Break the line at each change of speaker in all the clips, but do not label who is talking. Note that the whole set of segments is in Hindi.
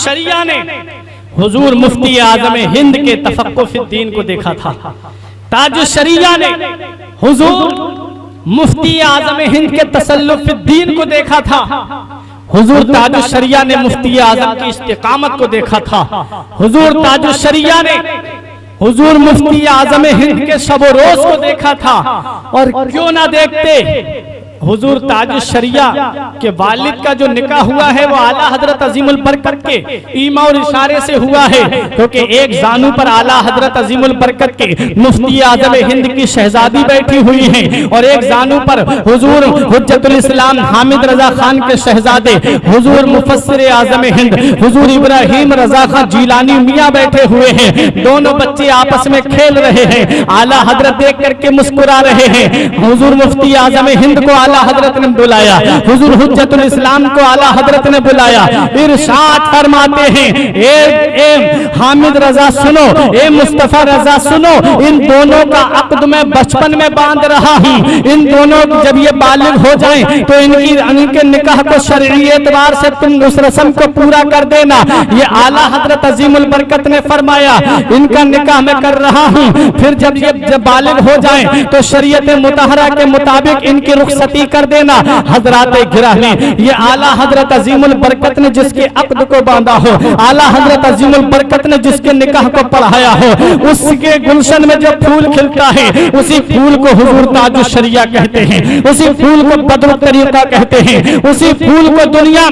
शरिया ने हुजूर मुफ्ती आजम हिंद के तफक्कुह फिद्दीन को देखा था। ताजुश शरिया ने हुजूर मुफ्ती आजम हिंद के तसल्लुफ फिद्दीन को देखा था। हुजूर ताजुश शरिया ने मुफ्ती आजम की इस्तिकामत को देखा था। हुजूर ताजुश शरिया ने हुजूर मुफ्ती आजम हिंद के शब रोज को देखा था। और क्यों ना देखते, हुजूर ताजुश शरिया के वालिद का जो निकाह हुआ है वो आला हजरत अजीमुल बरकत के ईमा और इशारे से हुआ है, क्योंकि एक जानू पर आला हजरत अजीमुल बरकत के मुफ्ती आजम हिंद की शहजादी बैठी हुई हैं और एक जानू पर हुजूर हुज्जतुल इस्लाम हामिद रजा खान के शहजादे हुजूर मुफस्सिर आजम हिंद हुजूर इब्राहिम रजा खान जीलानी मियाँ बैठे हुए हैं। दोनों बच्चे आपस में खेल रहे हैं, आला हजरत देख करके मुस्कुरा रहे हैं। हुजूर मुफ्ती आजम हिंद को आला हजरत ने बुलाया, हुजूर हुज्जतुल इस्लाम को आला हजरत ने बुलाया। इरशाद फरमाते हैं, ए हामिद रजा सुनो, ए मुस्तफा रजा सुनो, इन दोनों का अक्द मैं बचपन में बांध रहा हूँ। इन दोनों जब ये बालिग हो जाएं तो इनके निकाह को शरई एतबार से तुम उस रस्म को पूरा कर देना। ये आला हजरत अजीमुल बरकत ने फरमाया, इनका निकाह मैं कर रहा हूँ, फिर जब ये बालिग हो जाएं तो शरीयत मुतहरा के मुताबिक इनकी रुखसती कर देना। हजरात गिरामी, ये आला हजरत अजीमुल बरकत ने जिसके अक्द को बांधा हो, आला हजरत अजीमुल बरकत ने जिसके निकाह को पढ़ाया हो, उसके गुलशन में जो फूल खिलता है उसी फूल को हुजूर ताजुश शरिया कहते हैं, उसी फूल को बदरुत तरीका कहते हैं, उसी फूल को दुनिया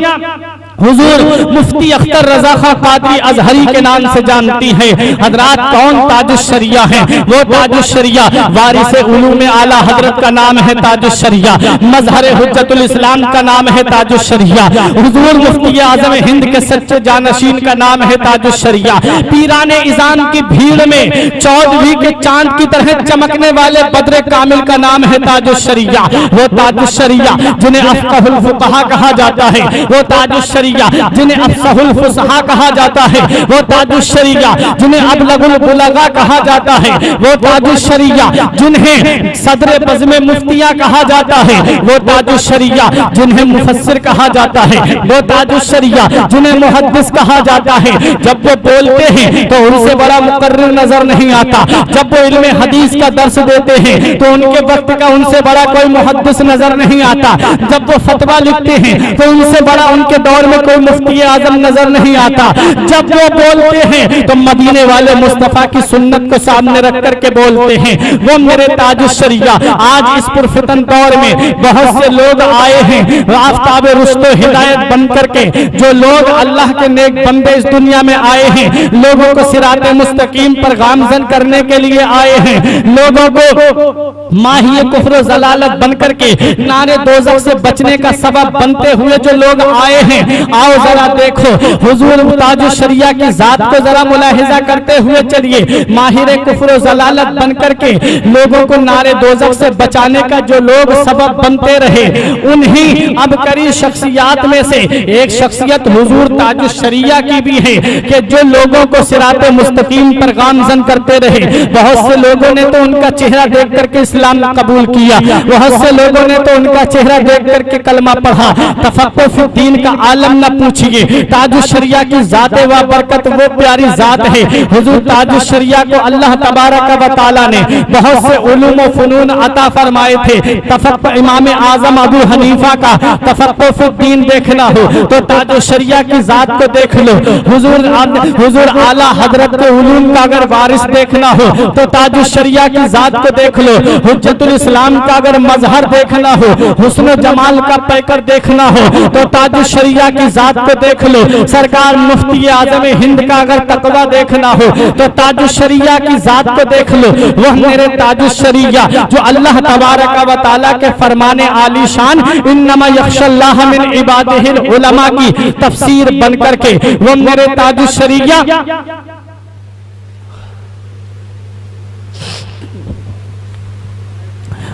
हुजूर मुफ्ती अख्तर रजा खां कादरी अजहरी के नाम से जानती है। हजरात कौन ताजुश शरिया है? वो ताजुश शरिया वारिस उलूम आला हजरत का नाम है ताजुश शरिया, मजहर हुज्जतुल इस्लाम का नाम है ताजुश शरिया, हुजूर मुफ्ती आजम हिंद के सच्चे जानशीन का नाम है ताजुश शरिया। पीराने इजान की भीड़ में चौदहवीं के चांद की तरह चमकने वाले बद्रे कामिल का नाम है ताजुश शरिया। वो ताजुश शरिया जिन्हें अफ़क़हुल फ़ुक़हा कहा जाता है, वो ताजुश शरिया जिन्हें अफ़सहुल फ़ुसहा कहा जाता है, वो ताजुश शरिया जिन्हें अबलगुल बुलगा कहा जाता है, वो ताजुश शरिया जिन्हें सदरे बज़्म मुफ्तिया कहा जाता है, वो ताजुश शरिया जिन्हें मुफस्सिर कहा जाता है, वो ताजुश शरिया जिन्हें मुहद्दिस कहा जाता है। जब वो बोलते हैं तो उनसे बड़ा मुकर्रिर नजर नहीं आता, जब वो इल्मे हदीस का दर्स देते हैं तो उनके वक्त का उनसे बड़ा कोई मुहद्दिस नजर नहीं आता, जब वो फतवा लिखते हैं तो उनसे बड़ा उनके दौर में कोई मुफ्ती आजम नजर नहीं आता, जब वो बोलते हैं तो मदीने वाले मुस्तफा की सुन्नत को सामने रख करके बोलते हैं। वो मेरे ताजुश शरिया आज इस पुरफितन दौर में बहुत से लोग आए हैं आफताब रुश्तो हिदायत बन करके, जो लोग अल्लाह के नेक बंदे इस दुनिया में आए हैं, लोगों को सिराते मुस्तकीम पर गामजन करने के लिए आए हैं, लोगों को माहिए कुफ्र जलालत बन करके नारे दोज़ख से बचने का सबब बनते हुए जो लोग आए हैं, आओ जरा देखो हुजूर ताजुश शरिया की जात को जरा मुलाहिजा करते हुए चलिए। माहिर कुफ्र जलालत बन करके लोगों को नारे दोज़ख से बचाने का जो लोग सबब बनते रहे, उन्हीं अबकरी शख्सियात में से एक शख्सियत हुजूर ताजुश शरिया की भी है कि जो लोगों को सिराते मुस्तकीम पर गामजन करते रहे। बहुत से लोगों ने तो उनका चेहरा देख करके इस्लाम कबूल किया, बहुत से लोगों ने तो उनका चेहरा देख करके कलमा पढ़ा। तफक्कुह फिद्दीन का आलम न पूछिए, ताजुश शरिया की जाते व बरकत वो प्यारी जात है। हुजूर ताजुश शरिया को अल्लाह तबारक व तआला ने बहुत से उलूम व फनून अता फरमाए थे। तफक्कुह इमाम आजम अबू हनीफा का तफक्कुह फिद्दीन देखना हो तो ताजुश शरिया की जात को देख लो। हुजूर आला हजरत के उलूम का अगर वारिस देखना हो तो ताजुश शरिया की जात को देख लो। हुज्जतुल इस्लाम का अगर मजहर देखना हो, हुस्न जमाल का पैकर देखना हो तो ताजुश शरिया की जात को देख लो। सरकार मुफ्ती आजम हिंद का अगर तकवा देखना हो तो ताजुश शरिया की जात को देख लो। वह मेरे ताजुश शरिया जो अल्लाह तबारक व तआला के फरमाने आलीशान इन्नमा यख्शल्लाह मिन इबादिहिल उलमा की तफसीर बन करके वो मेरे ताजुश शरिया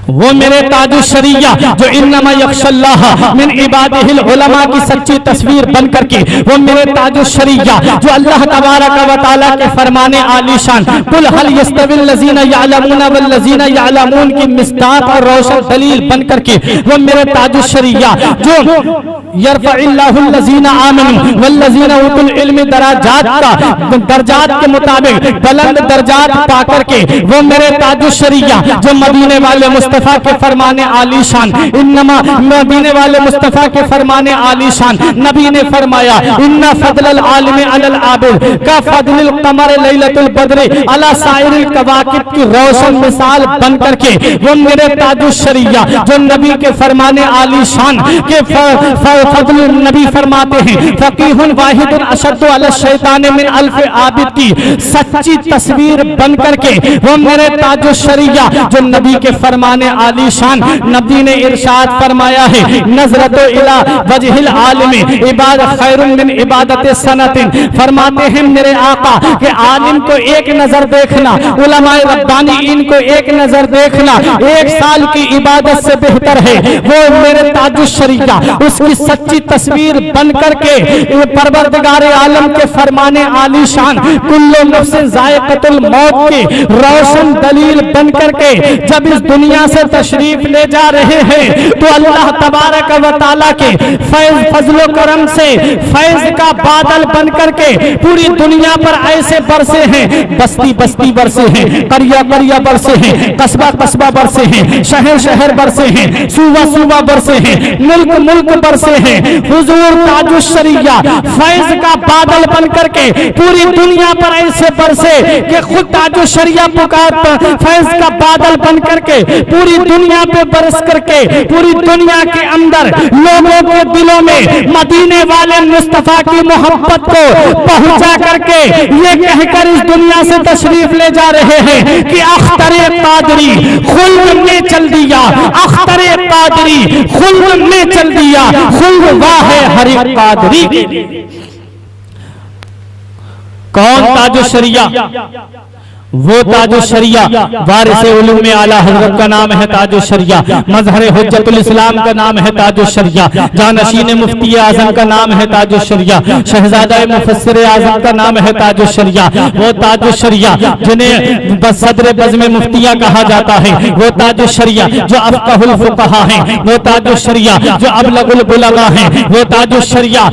वो मेरे ताजुश्शरिया जो इन्नमा यख्शल्लाह मिन इबादिहिल उलमा की सच्ची तस्वीर बन करके, वो मेरे ताजुश्शरिया जो अल्लाह तबारक व तआला के फरमाने आलीशान कुल हल यस्तविल लजीना यअलमून वल लजीना यअलमून की मिस्दाक और रोशन दलील बन करके, वो मेरे ताजुश्शरिया जो यरफइल्लाहुल लजीना आमनू वल लजीना उतुल इल्म दराजात का दर्जात के मुताबिक बुलंद दर्जात पा करके, वो मेरे ताजुश्शरिया जो मदीने वाले मुस्तफा के फरमाने आलीशान, इन्नमा मदीने वाले मुस्तफा के फरमाने आलीशान नबी ने फरमाया इन्ना फदलल आलिम अलल आबिद का फदलिल कमर लैलतुल बद्र अला साइरिल कवाकिब की रोशन मिसाल बन करके, वो मेरे ताजुश्शरिया जो नबी के फरमाने आलीशान के फदल नबी फरमाते हैं फकीहुन वाहिदुन अशद्दु अला शैतान मिन अल्फ आबिद की सच्ची तस्वीर बन करके, वो मेरे ताजुश्शरिया जो नबी के फरमाने आलीशान नबी ने इरशाद फरमाया है नजरतो इला वजहिल आलिमी इबाद खैरुन मिन इबादत सनतिन। फरमाते हैं मेरे आका कि आलिम को एक नजर देखना, उलमाए रब्बानी इनको एक नजर देखना 1 साल की इबादत से बेहतर है। वो मेरे ताजुश्शरिया उसकी सच्ची तस्वीर बन करके परवरदिगार आलम के फरमाने आलीशान कुल्लु नफ्सिन जायक़तुल मौत की रोशन दलील बन करके जब इस दुनिया से तशरीफ ले जा रहे हैं तो अल्लाह तबारक व तआला के फैज फजलो करम से फैज का बादल बन करके पूरी दुनिया पर ऐसे बरसे हैं, बस्ती बस्ती बरसे हैं, करिया करिया बरसे हैं, कस्बा कस्बा बरसे हैं, शहर शहर बरसे हैं, सूबा सूबा बरसे हैं, मुल्क मुल्क बरसे हैं। हुजूर ताजुश्शरिया फैज का बादल बन करके पूरी दुनिया पर ऐसे बरसे कि खुद ताजुश्शरिया पुकार फैज का बादल बन करके पूरी दुनिया पे बरस करके पूरी दुनिया के अंदर लोगों के दिलों में मदीने वाले मुस्तफा की मोहब्बत को पहुंचा करके ये कहकर इस दुनिया से तशरीफ ले जा रहे हैं कि अख्तरे कादरी खुल्द में चल दिया, अख्तरे कादरी खुल्द में चल दिया, खुल्द वाह हरि कादरी। कौन ताजुश्शरिया? वो ताजुश्शरिया वारिसे उलूम आला हजरत का नाम है ताजुश्शरिया, मजहर हुज्जतुल इस्लाम का नाम है ताजुश्शरिया, जानशीन मुफ्ती आजम का नाम है ताजुश्शरिया, शहजादा मुफस्सिर आजम का नाम है ताजुश्शरिया। वो ताजुश्शरिया जिन्हें सदर बज़्म मुफ्तिया कहा जाता है, वो ताजुश्शरिया जो अफ़क़हुल फुक़हा हैं, वो ताजुश्शरिया जो अबलगुल बुलगा हैं, वो ताजुश्शरिया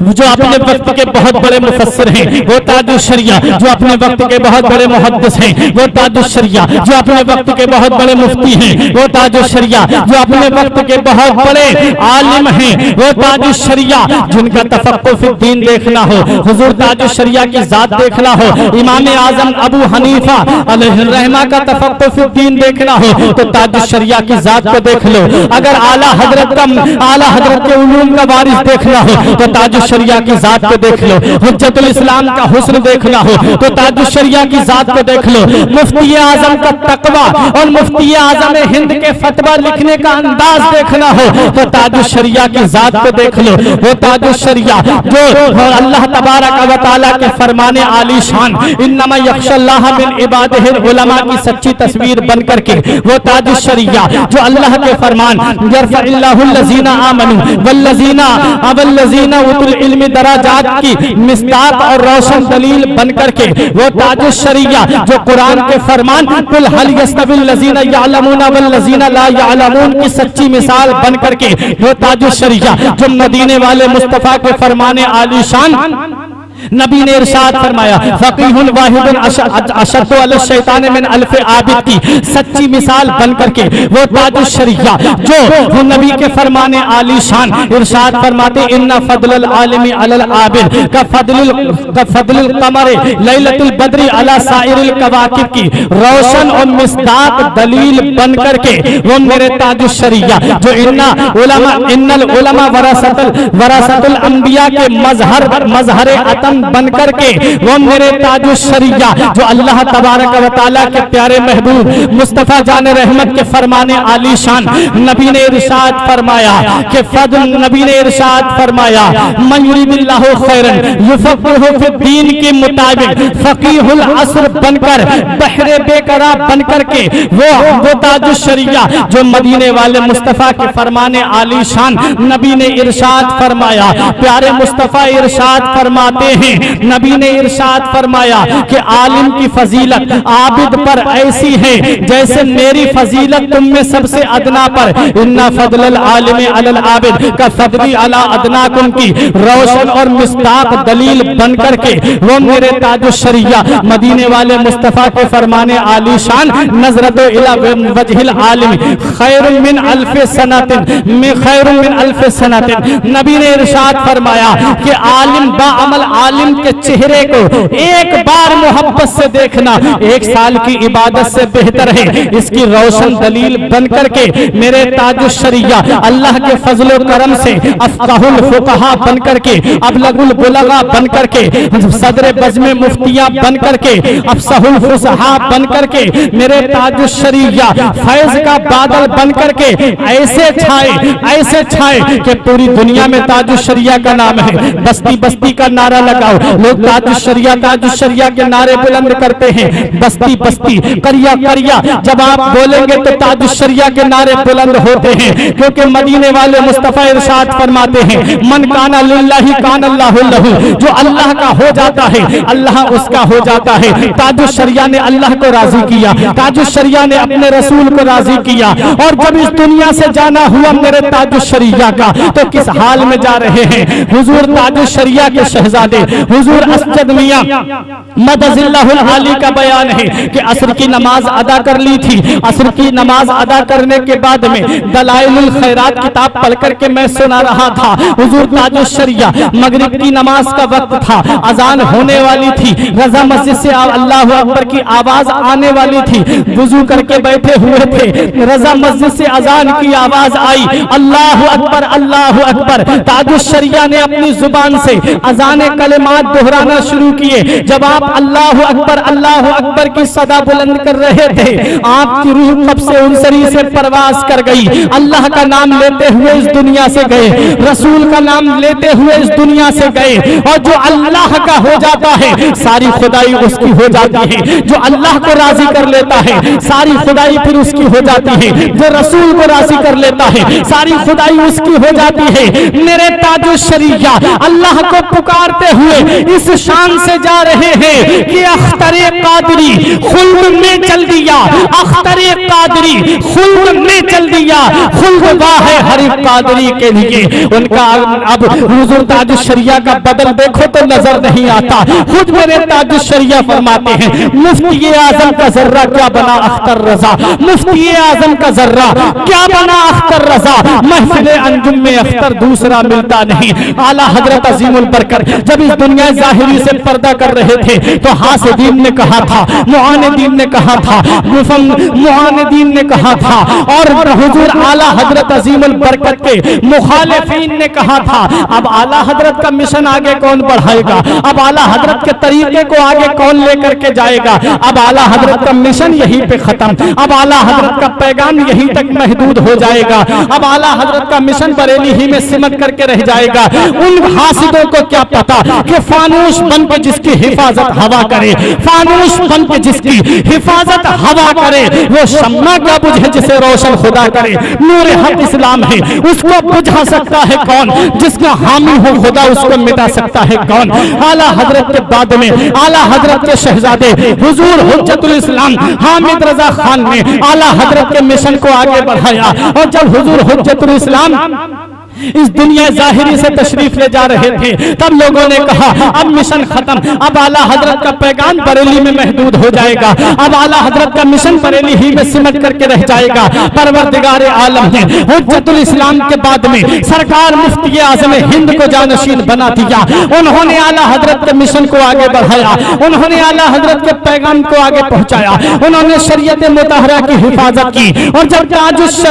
जो अपने वक्त के बहुत बड़े मुफस्सिर हैं, वो ताजुश्शरिया जो अपने वक्त के बहुत बड़े मुहद्दिस हैं, वो ताजुश्शरिया जो अपने वक्त के बहुत बड़े मुफ्ती हैं, वो ताजुश्शरिया जो अपने वक्त के बहुत बड़े आलिम हैं, वो ताजुश्शरिया जिनका तफक्कुह फिद दीन देखना हो, हुजूर ताजुश्शरिया की जात देखना हो, इमाम आजम अबू हनीफा अलैहिर्रहमा का तफक्कुह फिद दीन देखना हो तो ताजुश्शरिया की जात को देख लो। अगर आला हजरत के उलूम का वारिस देखना हो तो ताजुश्शरिया की जात को देख लो, हुज्जतुल इस्लाम का हुस्न देखना हो तो ताजुश्शरिया की जात को देख लो, मुफ्ती आजम का तकवा और मुफ्ती आजम हिंद के फतवा लिखने का अंदाज देखना हो तो ताजुश्शरिया की जात को देख लो। वो ताजुश्शरिया जो अल्लाह तबारक व तआला के फरमाने आलीशान इन्नमा यख्शल्लाह मिन इबादिहिल उलमा की सच्ची तस्वीर बन करके, वो ताजुश्शरिया जो अल्लाह के फरमान यरफइल्लाहुल लजीना आमनू वल लजीना उतुल इल्म दराजात की मिस्दाक और रोशन दलील बन करके, वो ताजुश्शरिया जो कुरान के फरमान कुल हल यस्तविल लजीना यअलमून वल लजीना ला यअलमून की सच्ची मिसाल बन करके, वो ताजुश्शरिया जो मदीने वाले मुस्तफा के फरमाने आलीशान नबी ने इरशाद फरमाया फकीहुन वाहिदुन अशद्दु अला शैतान मिन अल्फ आबिद की सच्ची मिसाल बन करके, वो ताजुश्शरिया जो नबी के फरमाने आलीशान इरशाद फरमाते इन्ना फदलल आलिमी अलल आबिद का फदलुल कमर लैलतुल बद्री अला साइरिल कवाकिब की रोशन और मिस्दाक दलील बन करके, वो मेरे ताजुश्शरिया जो इन्नल उलमा वरासतुल अंबिया के मजहर अतम खत्म बन करके वो मेरे ताजुश शरिया जो अल्लाह तबारक व तआला के प्यारे महबूब मुस्तफा जान रहमत के फरमाने आली शान नबी ने इरशाद फरमाया कि फज़ल नबी ने इरशाद फरमाया मन युरिदिल्लाहु खैरन युफ़क़्क़िहु फ़िद्दीन के मुताबिक फ़क़ीहुल असर बनकर बहरे बेकरा बनकर के वो ताजुश शरिया जो मदीने वाले मुस्तफा के फरमाने आली शान नबी ने इरशाद फरमाया। प्यारे मुस्तफा इरशाद फरमाते हैं, नबी ने इरशाद फरमाया कि आलिम की फजीलत आबिद पर ऐसी है जैसे मेरी फजीलत तुम में सबसे अदना पर। इन्ना फज़लल आलिम अलल आबिद का फज़ली अला अदनाकुम की रोशन और मिस्ताक दलील बन करके वो मेरे ताजुश शरिया मदीने वाले मुस्तफा के फरमाने आली शान नजरत इला वजहिल आलिम खैरुम मिन अल्फ सनतिन में खैरुम मिन अल्फ सनतिन। नबी ने इरशाद फरमाया कि आलिम बाअमल आलिम के चेहरे को एक बार मोहब्बत से देखना 1 साल की इबादत से बेहतर है। इसकी रोशन दलील बन करके मेरे ताजुश शरिया अल्लाह के फजल करम से अफ़क़हुल फ़ुक़हा बन करके अबलगुल बुलगा बन करके सदर बज़्म मुफ्तिया बन करके अफ़सहुल फ़ुसहा बन करके मेरे ताजुश शरिया फैज़ का बादल बन करके ऐसे छाए कि पूरी दुनिया में ताजुश शरिया का नाम है। बस्ती बस्ती का नारा लगाओ, लोग ताजुश शरिया के नारे बुलंद करते हैं। बस्ती बस्ती करिया करिया जब आप बोलेंगे तो ताजुश शरिया के नारे बुलंद होते हैं, क्योंकि मदीने वाले मुस्तफा इरशाद फरमाते हैं मन काना लिल्लाहि काना अल्लाहु लहू। जो अल्लाह का हो जाता है अल्लाह उसका हो जाता है। ताजुश शरिया ने अल्लाह को राजी किया, ताजुश शरिया ने अपने रसूल को राजी किया। और जब इस दुनिया से जाना हुआ मेरे ताजुश शरिया का तो किस हाल में जा रहे हैं। हुजूर ताजुश शरिया के शहजादे हुजूर असजद मियां मदजिल्लाहुल आली का बयान है कि असर की नमाज अदा कर ली थी। असर की नमाज अदा करने के बाद में दलाइलुल खैरात किताब पढ़ करके मैं सुना रहा था। हुजूर ताजुश शरिया मगरिब की नमाज का वक्त था, अजान होने वाली थी, रजा मस्जिद से अल्लाहु अकबर की आवाज आने वाली थी। वुजू करके बैठे हुए थे, रजा मस्जिद से अजान की आवाज आई, अल्लाहु अकबर अल्लाहु अकबर। ताजुश शरिया ने अपनी जुबान से अजान कलिमात दोहराना शुरू किए। जब आप अल्लाहु अकबर की सदा बुलंद कर रहे थे आपकी रूह कब से उनसरी से परवास कर गई। अल्लाह का नाम लेते हुए इस दुनिया से गए, रसूल का नाम लेते हुए इस दुनिया से गए। और जो अल्लाह का हो जाता है सारी खुदाई उसकी हो जाती है। जो अल्लाह को राजी कर लेता है सारी खुदाई फिर उसकी हो जाती है। जो रसूल को राजी कर लेता है सारी खुदाई उसकी हो जाती है। मेरे ताजुश शरिया अल्लाह को पुकारते हुए इस शान से जा रहे हैं कि अख्तरे कादरी खुल्द में चल दिया, अख्तरे कादरी खुल्द में चल दिया। खुल्द वाह है हरीफ कादरी के लिए। उनका अब हुजूर ताजुश शरिया का बदल देखो तो नजर नहीं आता। खुद मेरे ताजुश शरिया फरमाते हैं मुफ्ती आजम का जर्रा क्या बना अख्तर रजा, मुफ्ती आजम का जर्रा क्या बना अख्तर रजा। महफिल अंजुम में अख्तर दूसरा मिलता नहीं। आला हजरत अजीमुल बरकत जब इस दुनिया जाहिरी से पर्दा कर रहे थे तो हासिदीन ने कहा था, मुआनिदीन ने कहा था, मुआनिदीन ने कहा था और हुजूर आला हजरत अजीमुल बरकत के मुखालिफीन ने कहा था। अब आला हजरत का मिशन आगे कौन बढ़ाएगा, अब आला हजरत के तरीके को आगे कौन लेकर के जाएगा। अब आला हजरत का मिशन यहीं पे खत्म, अब आला हजरत का पैगाम यहीं तक महदूद हो जाएगा। अब आला हजरत का मिशन बरेली ही में सिमट करके रह जाएगा। उन हासिदों को क्या पता कि फानूस बन के जिसकी हिफाजत हवा करे, फानूस बन के जिसकी हिफाजत हवा करे वो शम्मा क्या बुझे जिसे रोशन खुदा करे। नूर हक इस्लाम है उसको बुझा सकता है कौन, जिसका हामी हो खुदा उसको मिटा सकता है कौन। आला हजरत के बाद में आला हजरत के शहजादे हुजूर हुज्जतुल इस्लाम हामिद रजा खान ने आला हजरत के मिशन को आगे बढ़ाया। और जब हुजूर हुज्जतुल इस्लाम इस दुनिया जाहिरी से तशरीफ ले जा रहे थे तब लोगों ने कहा अब मिशन खत्म, अब आला हजरत का पैगाम बरेली में महदूद हो जाएगा, अब आला हजरत का मिशन बरेली ही में सिमट करके रह जाएगा। परवरदिगार आलम ने हुज्जतुल इस्लाम के बाद में सरकार मुफ्ती आज़म हिंद को जानशीन बना दिया। उन्होंने आला हजरत के मिशन को आगे बढ़ाया, उन्होंने आला हजरत के पैगाम को आगे पहुंचाया, उन्होंने शरीयत मुतहरा की हिफाजत की। और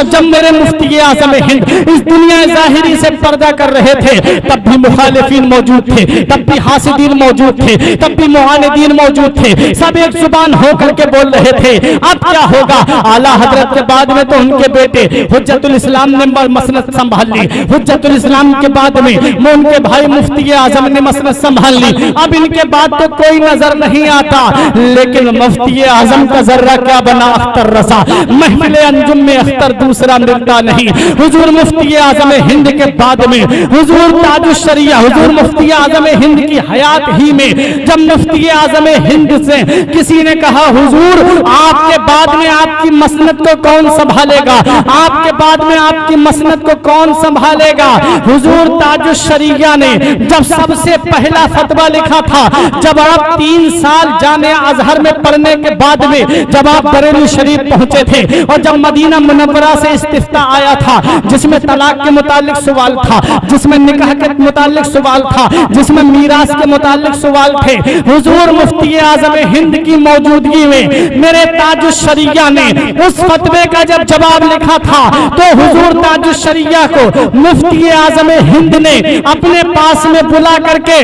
जब मेरे मुफ्ती आज़म हिंद इस दुनिया ज़ाहिरी से पर्दा कर रहे थे, तब भी मुखालिफीन मौजूद थे, तब भी हासिदीन मौजूद थे, तब भी मुआनिदीन मौजूद थे। सब एक जुबान होकर के बोल रहे थे। अब क्या होगा? आला हजरत के बाद में तो उनके बेटे हुज्जतुल इस्लाम ने मसनद संभाल ली, हुज्जतुल इस्लाम के बाद में उनके भाई मुफ्ती आजम ने मसनद संभाल ली। अब इनके बाद तो कोई नजर नहीं आता, लेकिन मुफ्ती आजम का जर्रा क्या बना? अख्तर रजा। महफिल अंजुम में अख्तर दूसरा मिलता नहीं। हुजूर मुफ्ती आजम हिंद के बाद में हुजूर ताजुश शरिया, हुजूर मुफ्ती आजम हिंद की हयात ही में जब मुफ्ती आजम हिंद से किसी ने कहा, हुजूर आपके बाद में आपकी मसनद को कौन संभालेगा? आपके बाद में आपकी मसनद को कौन संभालेगा? हुजूर ताजुश शरिया ने जब सबसे पहला फतवा लिखा था, जब आप 3 साल जामिया अजहर में पढ़ने के बाद में जब आप बरेली शरीफ पहुंचे थे और जब मदीना मुनव्वरा से इस्तिफ्ता आया था, जिसमें तलाक के मुतालिक सवाल था, जिसमें निकाह के मुतालिक सवाल था, जिसमें मीरास के मुतालिक सवाल थे, हुजूर मुफ्ती आजम हिंद की मौजूदगी में मेरे ताजुश शरिया ने उस फतवे का जब जवाब लिखा था, तो हुजूर ताजुश शरिया को मुफ्ती आजम हिंद ने अपने पास में बुला करके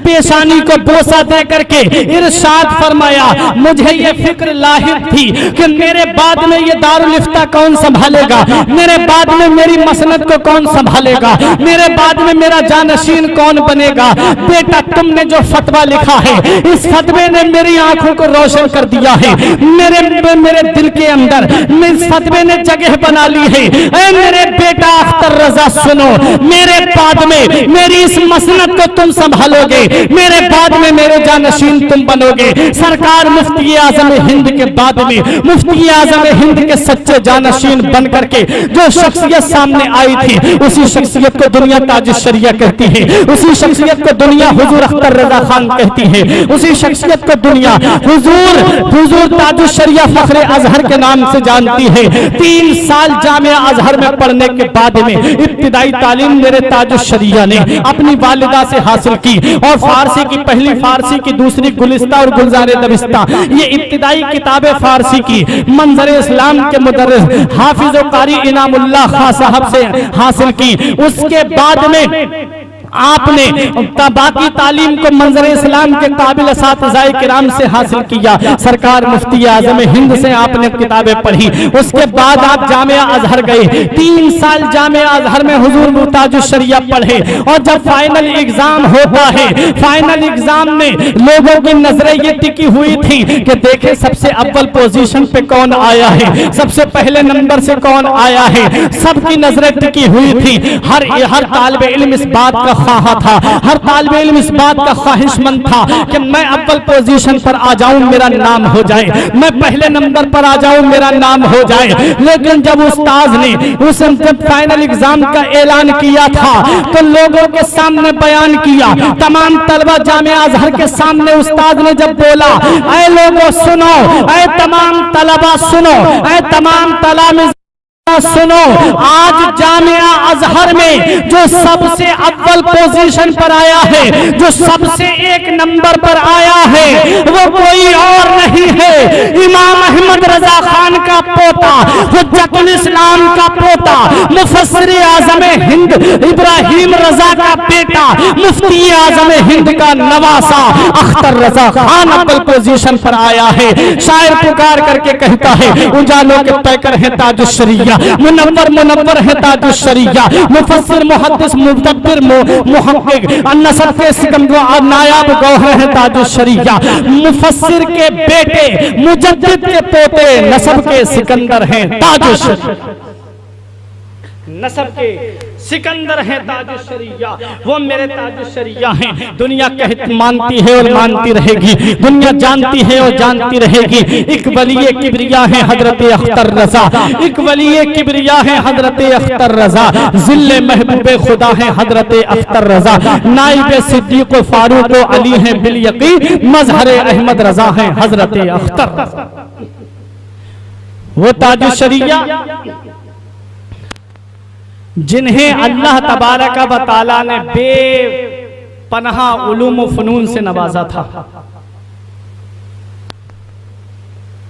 पेशानी को बोसा दे करके इरशाद फरमाया, मुझे ये फिक्र लाहिक थी कि मेरे बाद में ये दारुल इफ्ता कौन संभालेगा, मेरे बाद में मेरी मसनद को कौन संभालेगा, मेरे बाद में मेरा जानशीन कौन बनेगा। बेटा, तुमने जो फतवा लिखा है, इस फतवे ने मेरी आंखों को रोशन कर दिया है, मेरे दिल के अंदर इस फतवे ने जगह बना ली है। ऐ मेरे बेटा अख्तर रजा, सुनो, मेरे बाद में मेरी इस मसनद को तुम संभालोगे, मेरे बाद में मेरे जानशीन तुम बनोगे। सरकार मुफ्ती आजम हिंद के बाद में मुफ्ती आजम हिंद के सच्चे जानशीन बन करके जो शख्सियत सामने आई थी, उसी शख्सियत को दुनिया ताजुश शरिया कहती है, उसी शख्सियत को दुनिया हुजूर अख्तर रजा खान कहती है, उसी शख्सियत को दुनिया हुजूर ताजुश शरिया फखरे अजहर के नाम से जानती है। 3 साल जामिया अजहर में पढ़ने के बाद में इब्तिदाई तालीम मेरे ताजुश शरिया ने अपनी वालिदा से हासिल की और फारसी की पहली, फारसी की दूसरी, गुलिस्ता और गुलजारे दबिस्ता, ये इब्तिदाई किताबें फारसी की मंजर इस्लाम के मुदर्रिस हाफिज और कारी इनामुल्लाह खां साहब से हासिल की। उसके बाद में आपने बाकी तालीम को मंजर इस्लाम के काबिल असातिज़ाए किराम से हासिल किया। सरकार मुफ्ती आजम हिंद से आपने किताबें पढ़ी। उसके बाद आप जामिया अजहर गए, 3 साल जामिया अजहर में हुजूर मुताजुश शरिया पढ़े और जब फाइनल एग्जाम होता है, फाइनल एग्जाम में लोगों की नजरें ये टिकी हुई थी कि देखे सबसे अव्वल पोजीशन पे कौन आया है, सबसे पहले नंबर से कौन आया है, सबकी नजरें टिकी हुई थी। हर तालिब इल्म इस बात का ख्वाहा था, हर तालिब इल्म इस बात का ख्वाहिशमंद था कि मैं अव्वल पोजीशन पर आ जाऊं, मेरा नाम हो जाए, मैं पहले नंबर पर आ जाऊं, मेरा नाम हो जाए। लेकिन जब उस्ताद ने जब फाइनल एग्जाम का ऐलान किया था, तो लोगों के सामने बयान किया, तमाम तलबा जामिया अजहर के सामने उस्ताद ने जब बोला, ऐ लोगों सुनो, ऐ तमाम तलबा सुनो, ऐ तमाम तलामिज़ सुनो, आज जामिया अजहर में जो सबसे अव्वल पोजीशन पर आया है, जो सबसे 1 नंबर पर आया है, वो कोई और नहीं है, इमाम अहमद रजा खान का पोता, हुज्जतुल इस्लाम का पोता, मुफस्सिर आजम हिंद इब्राहिम रजा का बेटा, मुफ्ती आजम हिंद का नवासा अख्तर रजा खान अव्वल पोजीशन पर आया है। शायर पुकार करके कहता है, उजालों के पैकर है ताजुश शरिया, मुनव्वर है ताजुश शरिया, मुफस्सिर मुहद्दिस मुदब्बिर मुहक्किक, नसब के सिकंदर नायाब गौहर है ताजुश शरिया, मुफस्सिर के बेटे, मुजद्दिद के पोते, नसब के सिकंदर हैं ताजुश, नसब के सिकंदर है ताजुश शरिया, वो मेरे ताजुश शरिया हैं। दुनिया मानती है और मानती रहेगी, दुनिया जानती है और जानती रहेगी। एक वलीए किबरिया है हजरत अख्तर रजा, एक वलीए किबरिया है हजरत अख्तर रजा, जिल्ले महबूबे खुदा है हजरत अख्तर रजा, नाइब सिद्दीक फारूक अली है बिल यकीन, मजहर अहमद रजा है हजरत अख्तर। वो ताजुश शरिया जिन्हें अल्लाह तबारक व तआला ने बेपनाह उलूम व फनून से नवाजा था।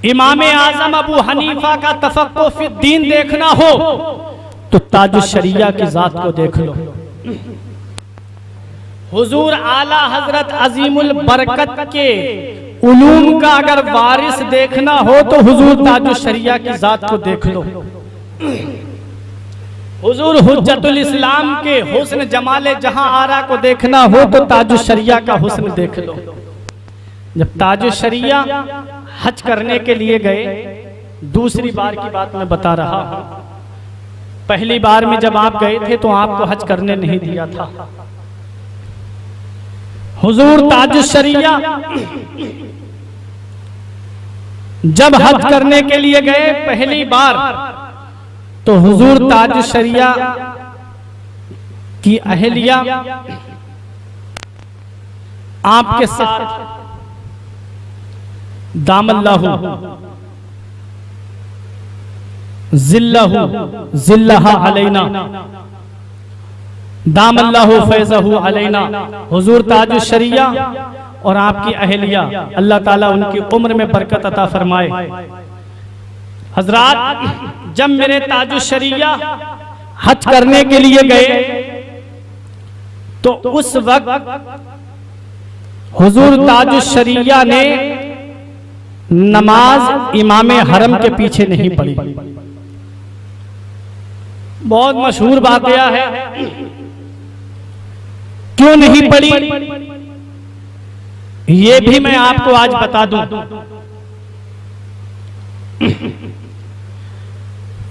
इमाम आजम अबू हनीफा का तफक्कुह फिद्दीन देखना हो तो ताजुश शरिया की जात को देख लो। हुजूर आला हजरत अजीमुल बरकत के उलूम का अगर वारिस देखना हो तो हुजूर ताजुश शरिया की जात को देख लो। हुजूर हुज्जतुल इस्लाम के हुस्न जमाले जहां आरा को देखना हो तो ताजुश शरिया का हुस्न देख लो। जब ताजुश शरिया हज करने के लिए गए, दूसरी बार की बात मैं बता रहा हूं, पहली बार में जब आप गए थे तो आपको हज करने नहीं दिया था। हुजूर ताजुश शरिया जब हज करने के लिए गए पहली बार, तो हुजूर ताजुश शरिया की अहलिया आपके साथ दामल्लाहु जिल्लहु जिल्लहा अलैना दामल्लाहु फैज़हु अलैना, हुजूर ताजुश शरिया और आपकी अहलिया, अल्लाह ताला उनकी उम्र में बरकत अता फरमाए। हजरात, जब मेरे ताजुश शरिया हज करने के लिए गए तो उस वक्त हुजूर ताजुश शरिया ने नमाज इमाम हरम के पीछे नहीं पढ़ी। बहुत मशहूर बात यह है, क्यों नहीं पढ़ी ये भी मैं आपको आज बता दूं।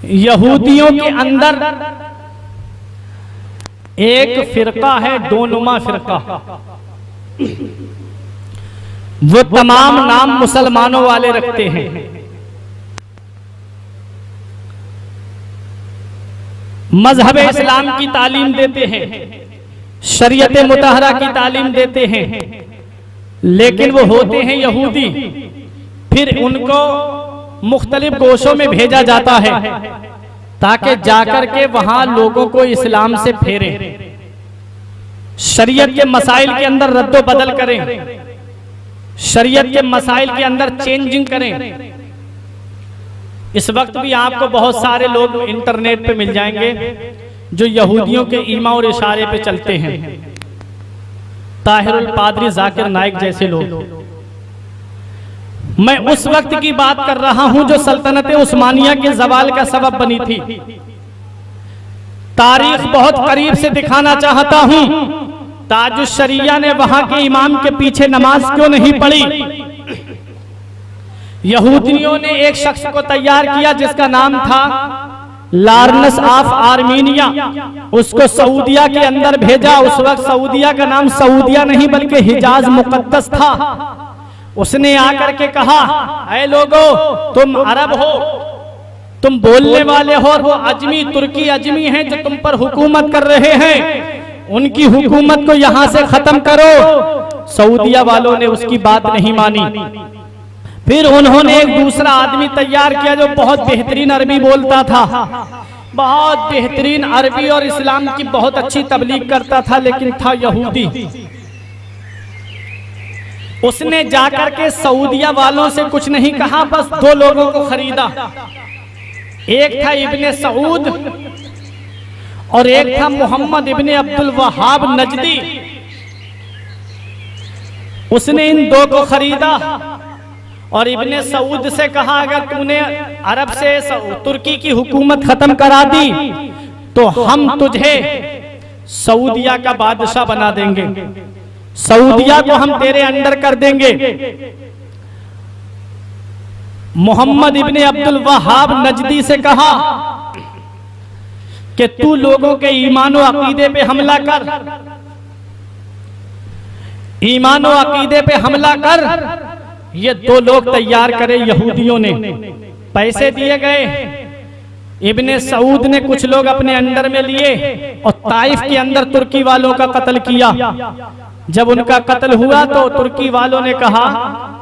यहूदियों के अंदर एक फिरका है, दोनुमा फिरका। वो तमाम नाम मुसलमानों वाले रखते हैं। मजहब इस्लाम की तालीम देते हैं, शरीयत मुतहरा की तालीम देते हैं, लेकिन वो होते हैं यहूदी। फिर उनको मुख्तलिफ गोशों में भेजा जाता है ताकि जाकर के वहां लोगों को इस्लाम से फेरे, शरीयत के मसाइल के अंदर रद्दो बदल करें, शरीयत के मसाइल के अंदर चेंजिंग करें। इस वक्त भी आपको बहुत सारे लोग इंटरनेट पे मिल जाएंगे जो यहूदियों के ईमा और इशारे पे चलते हैं, ताहिरुल पादरी, जाकिर नाइक जैसे लोग। मैं उस वक्त की बात कर रहा हूं जो सल्तनत उस्मानिया के जवाल का सबब बनी थी। तारीख बहुत करीब से दिखाना चाहता हूं। ताजुश शरिया ने वहां के इमाम के पीछे नमाज क्यों नहीं पढ़ी? यहूदियों ने एक शख्स को तैयार किया जिसका नाम था लार्नस ऑफ आर्मीनिया। उसको सऊदिया के अंदर भेजा। उस वक्त सऊदिया का नाम सऊदिया नहीं बल्कि हिजाज मुकद्दस था। उसने आकर के कहा, ऐ लोगो, तुम अरब हो, तुम बोलने वाले हो, और वो अजमी तुर्की अजमी हैं जो तुम पर हुकूमत कर रहे हैं, उनकी हुकूमत को यहां से खत्म करो। सऊदिया वालों ने उसकी बात नहीं मानी। फिर उन्होंने एक दूसरा आदमी तैयार किया जो बहुत बेहतरीन अरबी बोलता था, बहुत बेहतरीन अरबी और इस्लाम की बहुत अच्छी तबलीग करता था, लेकिन था यहूदी। उसने जाकर के सऊदिया वालों से कुछ नहीं कहा, बस दो लोगों को खरीदा। एक था इब्ने सऊद और एक था मोहम्मद इब्ने अब्दुल वहाब नजदी। उसने इन दो को खरीदा और इब्ने सऊद से कहा, अगर तूने अरब से तुर्की की हुकूमत खत्म करा दी तो हम तुझे सऊदिया का बादशाह बना देंगे, सऊदिया को हम तेरे अंडर कर देंगे। मोहम्मद इब्ने अब्दुल वहाब नजदी से कहा कि तू लोगों के ईमान और अकीदे पे हमला कर, ईमान और अकीदे पे हमला कर। ये दो लोग तैयार करे यहूदियों ने, पैसे दिए गए। इब्ने सऊद ने कुछ लोग अपने अंडर में लिए और ताइफ के अंदर तुर्की वालों का कत्ल किया। जब उनका कत्ल हुआ तो तुर्की वालों ने कहा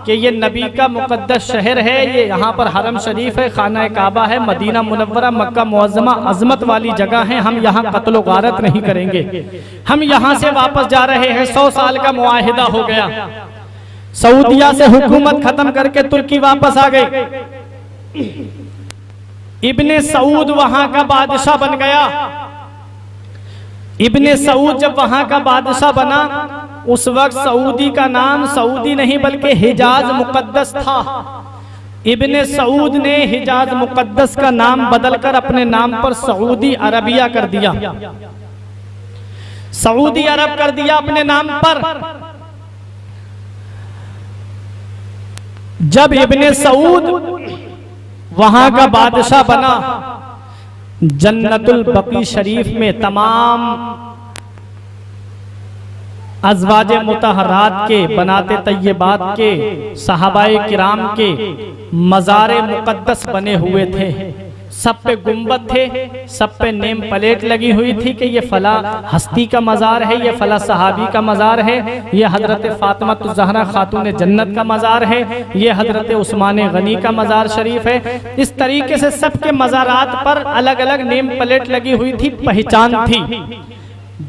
कि ये नबी का मुकद्दस शहर है, ये यहाँ पर हरम शरीफ है, खाना काबा है, मदीना मुनव्वरा मक्का मुअज़्ज़मा अज़मत वाली जगह है, हम यहाँ कत्ल व गारत नहीं करेंगे, हम यहाँ से वापस जा रहे हैं। 100 साल का मुआहिदा हो गया। सऊदिया से हुकूमत खत्म करके तुर्की वापस आ गए। इब्ने सऊद वहां का बादशाह बन गया। इब्ने सऊद जब वहां का बादशाह बना, उस वक्त सऊदी का नाम सऊदी नहीं बल्कि हिजाज मुकद्दस था। इब्ने सऊद ने हिजाज मुकद्दस का नाम बदलकर अपने नाम पर सऊदी अरबिया कर दिया, सऊदी अरब कर दिया अपने नाम पर। जब इब्ने सऊद वहां का बादशाह बना, जन्नतुल बकी शरीफ में तमाम अज़वाजे मुतहरात के, बनाते तय्यबात के, सहाबाए किराम के मज़ारे मुक़द्दस बने हुए थे। सब पे गुंबद थे, सब पे नेम प्लेट लगी हुई थी कि ये फला हस्ती का मज़ार है, ये फला सहाबी का मज़ार है, ये हज़रत फ़ातिमा ज़हरा खातून जन्नत का मज़ार है, ये हज़रत उस्मान गनी का मज़ार शरीफ है। इस तरीके से सबके मज़ारात पर अलग अलग नेम प्लेट लगी हुई थी, पहचान थी।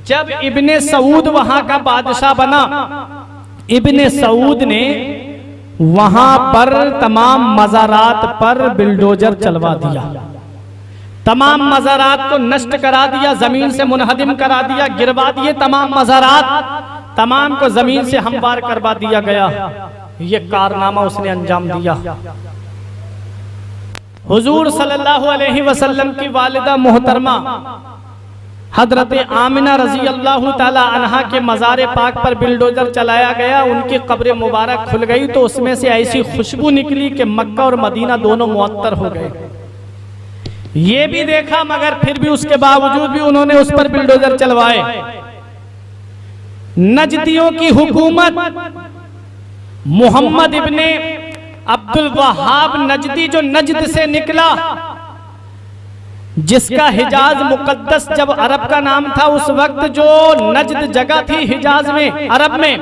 जब इब्ने सऊद वहां का बादशाह बना, इब्ने सऊद ने वहां पर तमाम मज़ारात पर बिल्डोजर चलवा दिया, तमाम मज़ारात को नष्ट करा दिया, जमीन से मुनहदिम करा दिया, गिरवा दिए तमाम मज़ारात, तमाम को जमीन से हमवार करवा दिया गया। ये कारनामा उसने अंजाम दिया। हुजूर सल्लल्लाहु अलैहि वसल्लम की वालिदा मोहतरमा हजरत आमिना रजी अल्लाह ताला अन्हा के मज़ार पाक पर बिल्डोजर चलाया गया, उनकी कब्र मुबारक खुल गई तो उसमें से ऐसी खुशबू निकली कि मक्का और मदीना दोनों मुअत्तर हो गए। ये भी देखा, मगर फिर भी उसके बावजूद भी उन्होंने उस पर बिल्डोजर चलवाए। नजदियों की हुकूमत मोहम्मद इब्ने अब्दुल वहाब नजदी, जो नजद से निकला, जिसका हिजाज मुकद्दस जब अरब का नाम था, उस वक्त जो नजद जगह थी हिजाज में, अरब में,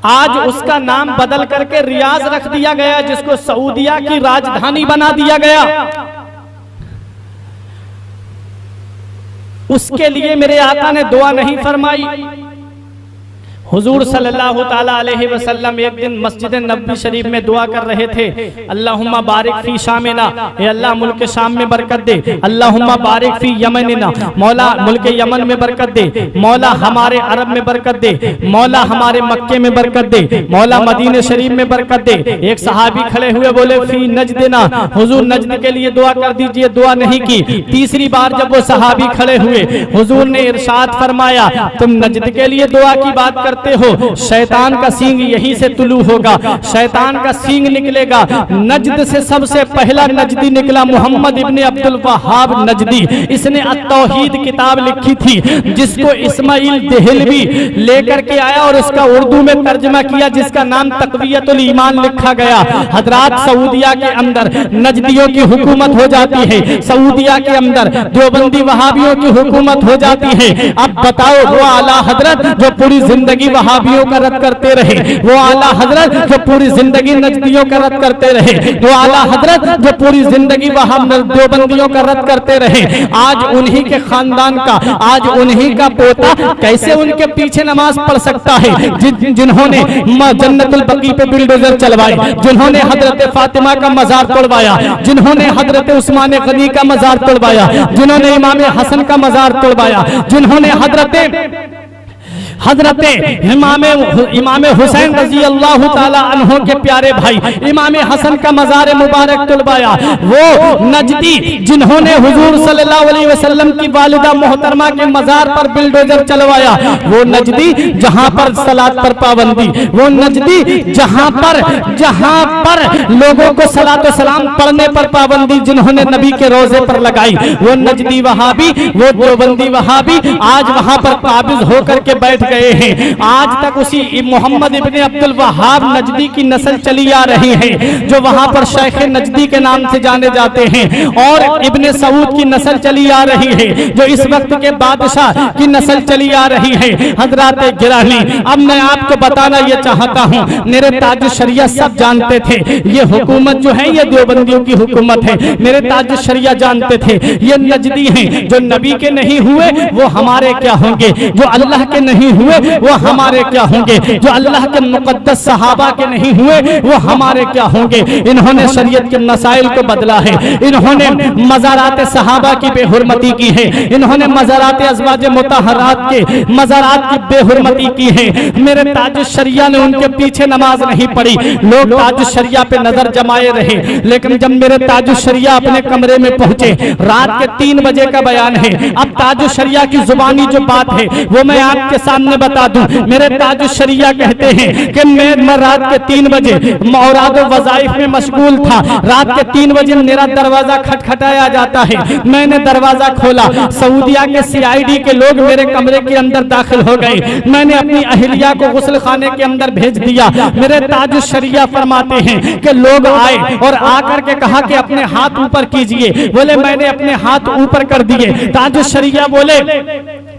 आज उसका नाम बदल करके रियाज रख दिया गया, जिसको सऊदिया की राजधानी बना दिया गया। उसके लिए मेरे आका ने दुआ नहीं फरमाई। हुजूर सल्लल्लाहु ताला अलैहि वसल्लम एक दिन मस्जिद नबवी शरीफ में दुआ कर रहे थे, अल्लाहुम्मा बारिक फी शामिना, ए अल्लाह मुल्क शाम में बरकत दे, अल्लाहुम्मा बारिक फी यमनिना, मौला मुल्क यमन में बरकत दे, मौला हमारे अरब में बरकत दे, मौला हमारे मक्के में बरकत दे, मौला मदीने शरीफ में बरकत दे। एक सहाबी खड़े हुए बोले फी नजदना, हुजूर नजद के लिए दुआ कर दीजिए, दुआ नहीं की। तीसरी बार जब वो सहाबी खड़े हुए, हुजूर ने इरशाद फरमाया, तुम नजद के लिए दुआ की बात कर हो, शैतान का सींग यहीं से तुलू होगा, शैतान का सींग निकलेगा। नजद से सबसे पहला नजदी निकला मोहम्मद इब्ने अब्दुल वहाब नजदी। इसने अत-तौहीद किताब लिखी थी, जिसको इस्माइल देहलवी लेकर के आया और उसका उर्दू में तर्जमा किया, जिसका नाम तक़वियतुल ईमान लिखा गया। हजरात, सऊदिया के अंदर नजदियों की हुकूमत हो जाती है, सऊदिया के अंदर देवबंदी वहाबियों की हुकूमत हो जाती है। अब बताओ, वो आला हजरत जो पूरी जिंदगी वहाबियों का रद्द करते रहे, वो आला हजरत जो पूरी जिंदगी नजदियों का रद्द करते रहे, वो आला हजरत जो पूरी जिंदगी वहाब देवबंदियों का रद्द करते रहे, आज उन्हीं के खानदान का, आज उन्हीं का पोता कैसे उनके पीछे नमाज पढ़ सकता है? जिन्होंने जन्नतुल बकी पे बिल्डोजर चलवाए, जिन्होंने हजरत फातिमा का मजार तोड़वाया, जिन्होंने हजरत उस्मान गनी का मजार तोड़वाया, जिन्होंने इमाम हसन का मजार तोड़वाया, जिन्होंने हजरत इमाम हुसैन रजी अल्लाह ताला अन्हो के प्यारे भाई इमाम हसन का मजार मुबारक तुलवाया, वो नजदी जिन्होंने हुजूर सल्लल्लाहु अलैहि वसल्लम की वालिदा मोहतरमा के मजार पर बिल्डोजर चलवाया, वो नजदी जहां पर सलात पर पाबंदी, वो नजदी जहां पर लोगों को सलात व सलाम पढ़ने पर पाबंदी जिन्होंने नबी के रोजे पर लगाई, वो नजदी वहाबी, वो देवबंदी वहाबी आज वहां पर काबिज होकर के बैठ गए हैं। आज तक उसी मोहम्मद इब्ने अब्दुल वहाब नजदी की नस्ल चली आ रही है, जो वहां पर शेख नजदी के नाम से जाने जाते हैं, और इब्ने सऊद की नस्ल चली आ रही है, जो इस वक्त के बादशाह की नस्ल चली आ रही है। हजरात गिरानी, अब मैं आपको बताना ये चाहता हूँ, मेरे ताज शरिया सब जानते थे ये हुकूमत जो है ये देवबंदियों की हुकूमत है। मेरे ताज शरिया जानते थे ये नजदी हैं, जो नबी के नहीं हुए वो हमारे क्या होंगे, जो अल्लाह के नहीं हुए वो हमारे क्या होंगे, जो अल्लाह के मुकद्दस सहाबा के नहीं हुए वो हमारे क्या होंगे। इन्होंने शरीयत के मसाइल को बदला है, इन्होंने मज़ारात सहाबा की बेहुरमती की है, इन्होंने मज़ारात अज़वाज मुतहरात के मज़ारात की बेहुरमती की है। मेरे ताजुश शरिया ने उनके पीछे नमाज नहीं पढ़ी, लोग ताजुश शरिया पे नजर जमाए रहे, लेकिन जब मेरे ताजुश शरिया अपने कमरे में पहुंचे, रात के 3 बजे का बयान है। अब ताजुश शरिया की जुबानी जो बात है वो मैं आपके सामने बता दूं। मेरे ताजुश शरिया कहते हैं कि मैं रात के 3 बजे औराद वज़ाइफ में मशगूल था, रात के 3 बजे मेरा दरवाजा खटखटाया जाता है, मैंने दरवाजा खोला, सऊदिया के CID के लोग मेरे कमरे के अंदर दाखिल हो गए, मैंने अपनी अहलिया को गुस्ल खाने के अंदर भेज दिया। मेरे ताजुश शरिया फरमाते हैं कि लोग आए और आकर के कहा कि अपने हाथ ऊपर कीजिए, बोले मैंने अपने हाथ ऊपर कर दिए। ताजुश शरिया बोले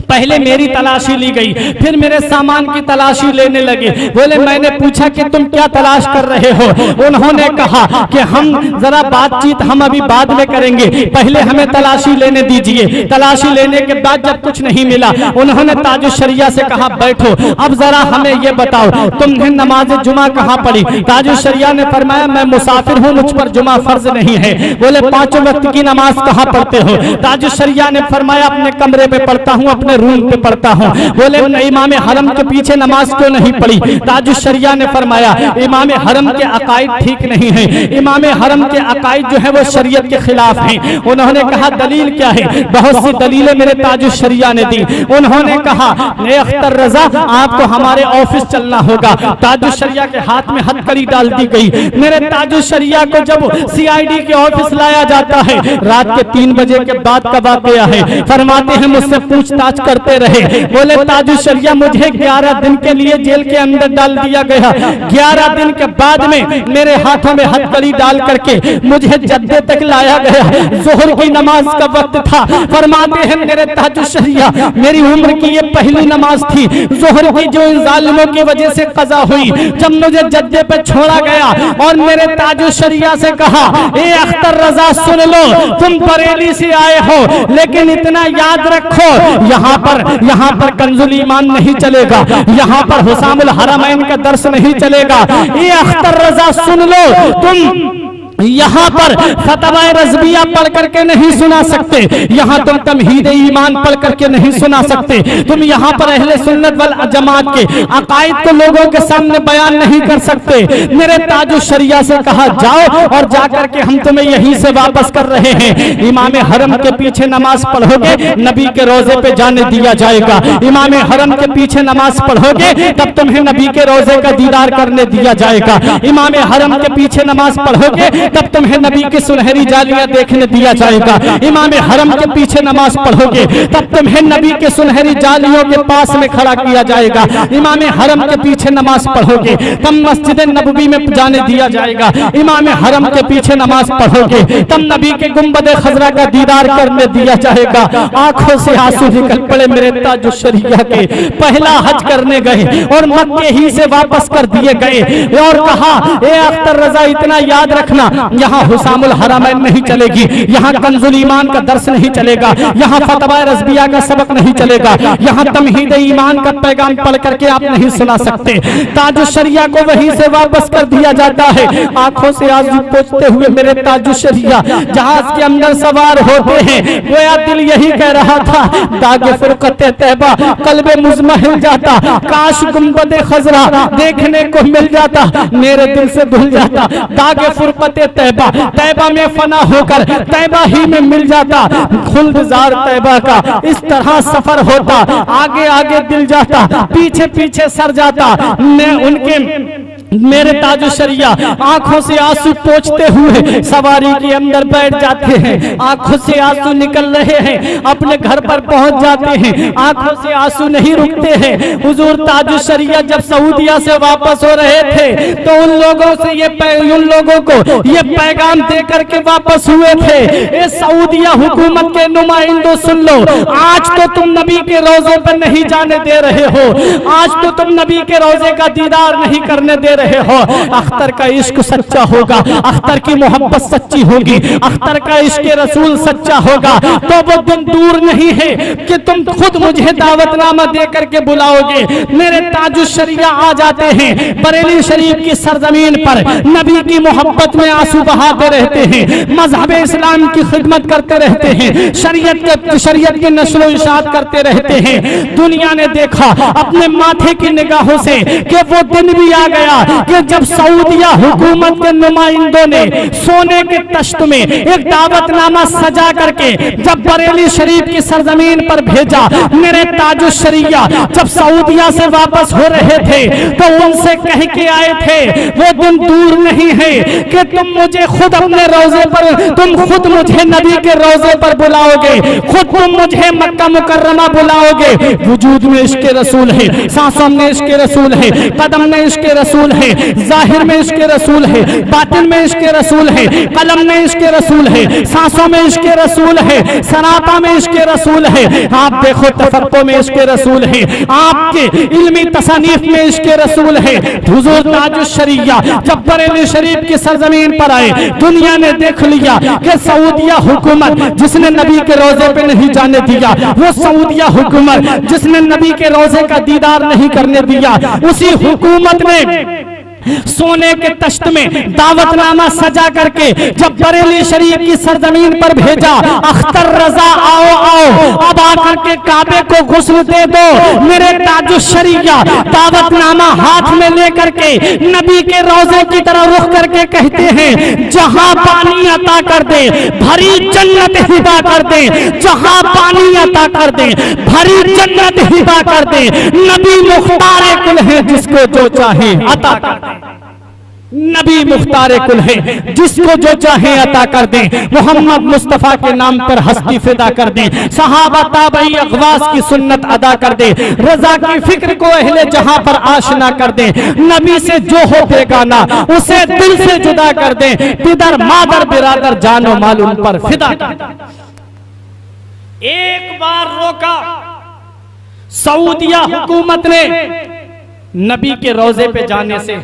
पहले मेरी तलाशी ली गई, फिर मेरे सामान की तलाशी लेने लगे। बोले मैंने पूछा कि तुम क्या तलाश कर रहे हो, उन्होंने कहा कि हम जरा बातचीत हम अभी बाद में करेंगे, पहले हमें तलाशी लेने दीजिए। तलाशी लेने के बाद जब कुछ नहीं मिला, उन्होंने ताजुश शरिया से कहा बैठो, अब जरा हमें ये बताओ तुमने नमाज जुमा कहाँ पढ़ी। ताजुश शरिया ने फरमाया मैं मुसाफिर हूँ, मुझ पर जुमा फर्ज नहीं है। बोले 5 वक्त की नमाज कहाँ पढ़ते हो। ताजुश शरिया ने फरमाया अपने कमरे में पढ़ता हूँ, अपने रूम पे पढ़ता हूँ। बोले इमाम हरम के पीछे नमाज क्यों नहीं पढ़ी। ताजुश शरिया ने फरमाया इमाम हरम के अकायद ठीक नहीं है, इमाम हरम के अकायद जो है वो शरीयत के खिलाफ हैं। उन्होंने कहा दलील क्या है, बहुत सी दलीलें मेरे ताजुश शरिया ने दी। उन्होंने कहा अख्तर रजा आपको हमारे ऑफिस चलना होगा। ताजुश शरिया के हाथ में हथकड़ी डाल दी गई। मेरे ताजुश शरिया को जब CID के ऑफिस लाया जाता है, रात के 3 बजे के बाद का वाकया है। फरमाते हैं मुझसे पूछताछ करते रहे, बोले ताजुश शरिया मुझे 11 दिन के लिए जेल के अंदर डाल दिया गया। 11 दिन के बाद में मेरे हाथों में हथकड़ी डाल करके मुझे जद्दे तक लाया गया। जोहर की नमाज का वक्त था। फरमाते हैं मेरे ताजुश शरिया मेरी उम्र की ये पहली नमाज थी जोहर की जो इन जालिमों की वजह से कज़ा हुई। जब मुझे जद्दे पे छोड़ा गया और मेरे ताजुश शरिया से कहा ए अख्तर रजा सुन लो, तुम बरेली से आए हो लेकिन इतना याद रखो यहाँ पर कंजुल ईमान नहीं चलेगा, यहाँ पर हुसामुल हरमैन का दर्स नहीं चलेगा। ये अख्तर रजा सुन लो, तुम यहाँ पर फतवा रज़विया पढ़ करके नहीं सुना सकते, यहाँ तुम तमहीद ईमान पढ़ करके नहीं सुना सकते, तुम यहाँ पर अहले सुन्नत वल जमात के अकायद को लोगों के सामने बयान नहीं कर सकते। मेरे ताजुश शरिया से कहा जाओ और जाकर के हम तुम्हें यहीं से वापस कर रहे हैं। इमाम हरम के पीछे नमाज पढ़ोगे नबी के रोजे पे जाने दिया जाएगा। इमाम हरम के पीछे नमाज पढ़ोगे तब तुम्हें नबी के रोजे का दीदार करने दिया जाएगा। इमाम हरम के पीछे नमाज पढ़ोगे तब तुम्हें नबी की सुनहरी जालियां देखने दिया जाएगा। इमाम हरम के पीछे नमाज पढ़ोगे तब तुम्हें नबी के सुनहरी जालियों के पास में खड़ा किया जाएगा। इमाम हरम के पीछे नमाज पढ़ोगे तब मस्जिद नबवी में जाने दिया जाएगा। इमाम हरम के पीछे नमाज पढ़ोगे तब नबी के गुंबद खजरा का दीदार करने दिया जाएगा। आंखों से आंसू निकल पड़े मेरे ताजुश शरिया के। पहला हज करने गए और मक्के ही से वापस कर दिए गए और कहा ए अख्तर रजा इतना याद रखना, यहाँ हुसामुल हरमैन नहीं चलेगी, यहाँ कंजुल ईमान का दर्स नहीं चलेगा, यहाँ फतवा रज़विया का सबक नहीं चलेगा, यहाँ तमहीद ईमान का पैगाम पढ़ करके आप नहीं सुना सकते। ताजुश शरिया को वहीं से वापस कर दिया जाता है। आंखों से आंसू पोंछते हुए मेरे ताजुश शरिया जहाज के अंदर सवार होते हैं। गोया दिल यही कह रहा था दागे फुरकते तैबा कल्बे मुज़महिल जाता, काश गुंबद खजरा देखने को मिल जाता, मेरे दिल से धुल जाता। दागे फुरकते तैबा, तैबा में फना होकर तैबा ही में मिल जाता। खुल्दजार तैबा का इस तरह सफर होता, आगे आगे दिल जाता, पीछे पीछे सर जाता। मैं उनके मेरे ताजुश शरिया आंखों से आंसू पोंछते हुए सवारी के अंदर बैठ जाते हैं। आंखों से आंसू निकल रहे हैं, अपने घर पर पहुंच जाते हैं, आंखों से आंसू नहीं रुकते हैं। हुजूर ताजुश शरिया जब सऊदिया से वापस हो रहे थे तो उन लोगों को ये पैगाम दे करके वापस हुए थे, ए सऊदिया हुकूमत के नुमाइंदों सुन लो, आज तो तुम नबी के रोजे पर नहीं जाने दे रहे हो, आज तो तुम नबी के रोजे का दीदार नहीं करने दे रहे हो, अख्तर का इश्क सच्चा होगा, अख्तर की मोहब्बत सच्ची होगी, अख्तर का इश्क रसूल सच्चा होगा, तो वो दिन दूर नहीं है कि तुम खुद मुझे दावतनामा दे करके बुलाओगे। मेरे ताजुश शरिया आ जाते हैं बरेली शरीफ की सरजमीन पर, नबी की मोहब्बत में आंसू बहाते रहते हैं, मजहब इस्लाम की खिदमत करते रहते हैं, शरीयत के नस्लो इशात करते रहते हैं। दुनिया ने देखा अपने माथे की निगाहों से कि वो दिन भी आ गया कि जब सऊदिया हुकूमत के नुमाइंदों ने सोने के तश्त में एक दावतनामा सजा करके जब बरेली शरीफ की सरजमीन पर भेजा। मेरे ताजुश शरिया जब सऊदिया से वापस हो रहे थे तो उनसे कह के आए थे, वो दिन दूर नहीं है कि तुम मुझे खुद अपने रोजे पर, तुम खुद मुझे नबी के रोजे पर बुलाओगे, खुद तुम मुझे मक्का मुकर्रमा बुलाओगे। वजूद में इश्क रसूल है, सांसों में इश्क रसूल है, कदम में इश्क रसूल है, जाहिर में इश्क रसूल है, बातिन में इश्क रसूल है, कलम में इश्क रसूल है, सांसों में इश्क रसूल है, सरापा में इश्क रसूल है। आप देखो तफक्को में इश्क रसूल है, आपके इल्मी तसानीफ में इश्क रसूल है। हुजूर ताजुश शरिया जब बरेली शरीफ की सरजमीन पर आए, दुनिया ने देख लिया कि सऊदिया हुकूमत जिसने नबी के रोजे पे नहीं जाने दिया, वो सऊदिया हुकूमत जिसने नबी के रोजे का दीदार नहीं करने दिया, उसी हुकूमत ने सोने के तश्त में दावतनामा सजा करके जब बरेली शरीफ की सरजमीन पर भेजा, अख्तर रजा आओ आओ अब आकर के काबे को गुस्ल दे दो। मेरे ताजुश शरिया दावतनामा हाथ में लेकर के नबी के रोजे की तरह रुख करके कहते हैं, जहां पानी अता कर दे भरी जन्नत हिबा कर दे, जहां पानी अता कर दे भरी जन्नत हिबा कर दे। नबी मुख्तार कुल है जिसको जो चाहे अता कर दे, नबी मुख्तार कुल है जिसको जो चाहे अता कर दें। मोहम्मद मुस्तफा के नाम पर हस्ती फिदा कर दें, सहाबा ताबई अगवास की सुन्नत अदा कर दें, रजा की फिक्र को अहले जहां पर आशना कर दें। नबी से जो हो बेगाना उसे दिल से जुदा कर दें, पिदर मादर बिरादर जानो माल उन पर फिदा कर दें। एक बार रोका सऊदिया हुकूमत ने नबी के रोजे पे जाने से,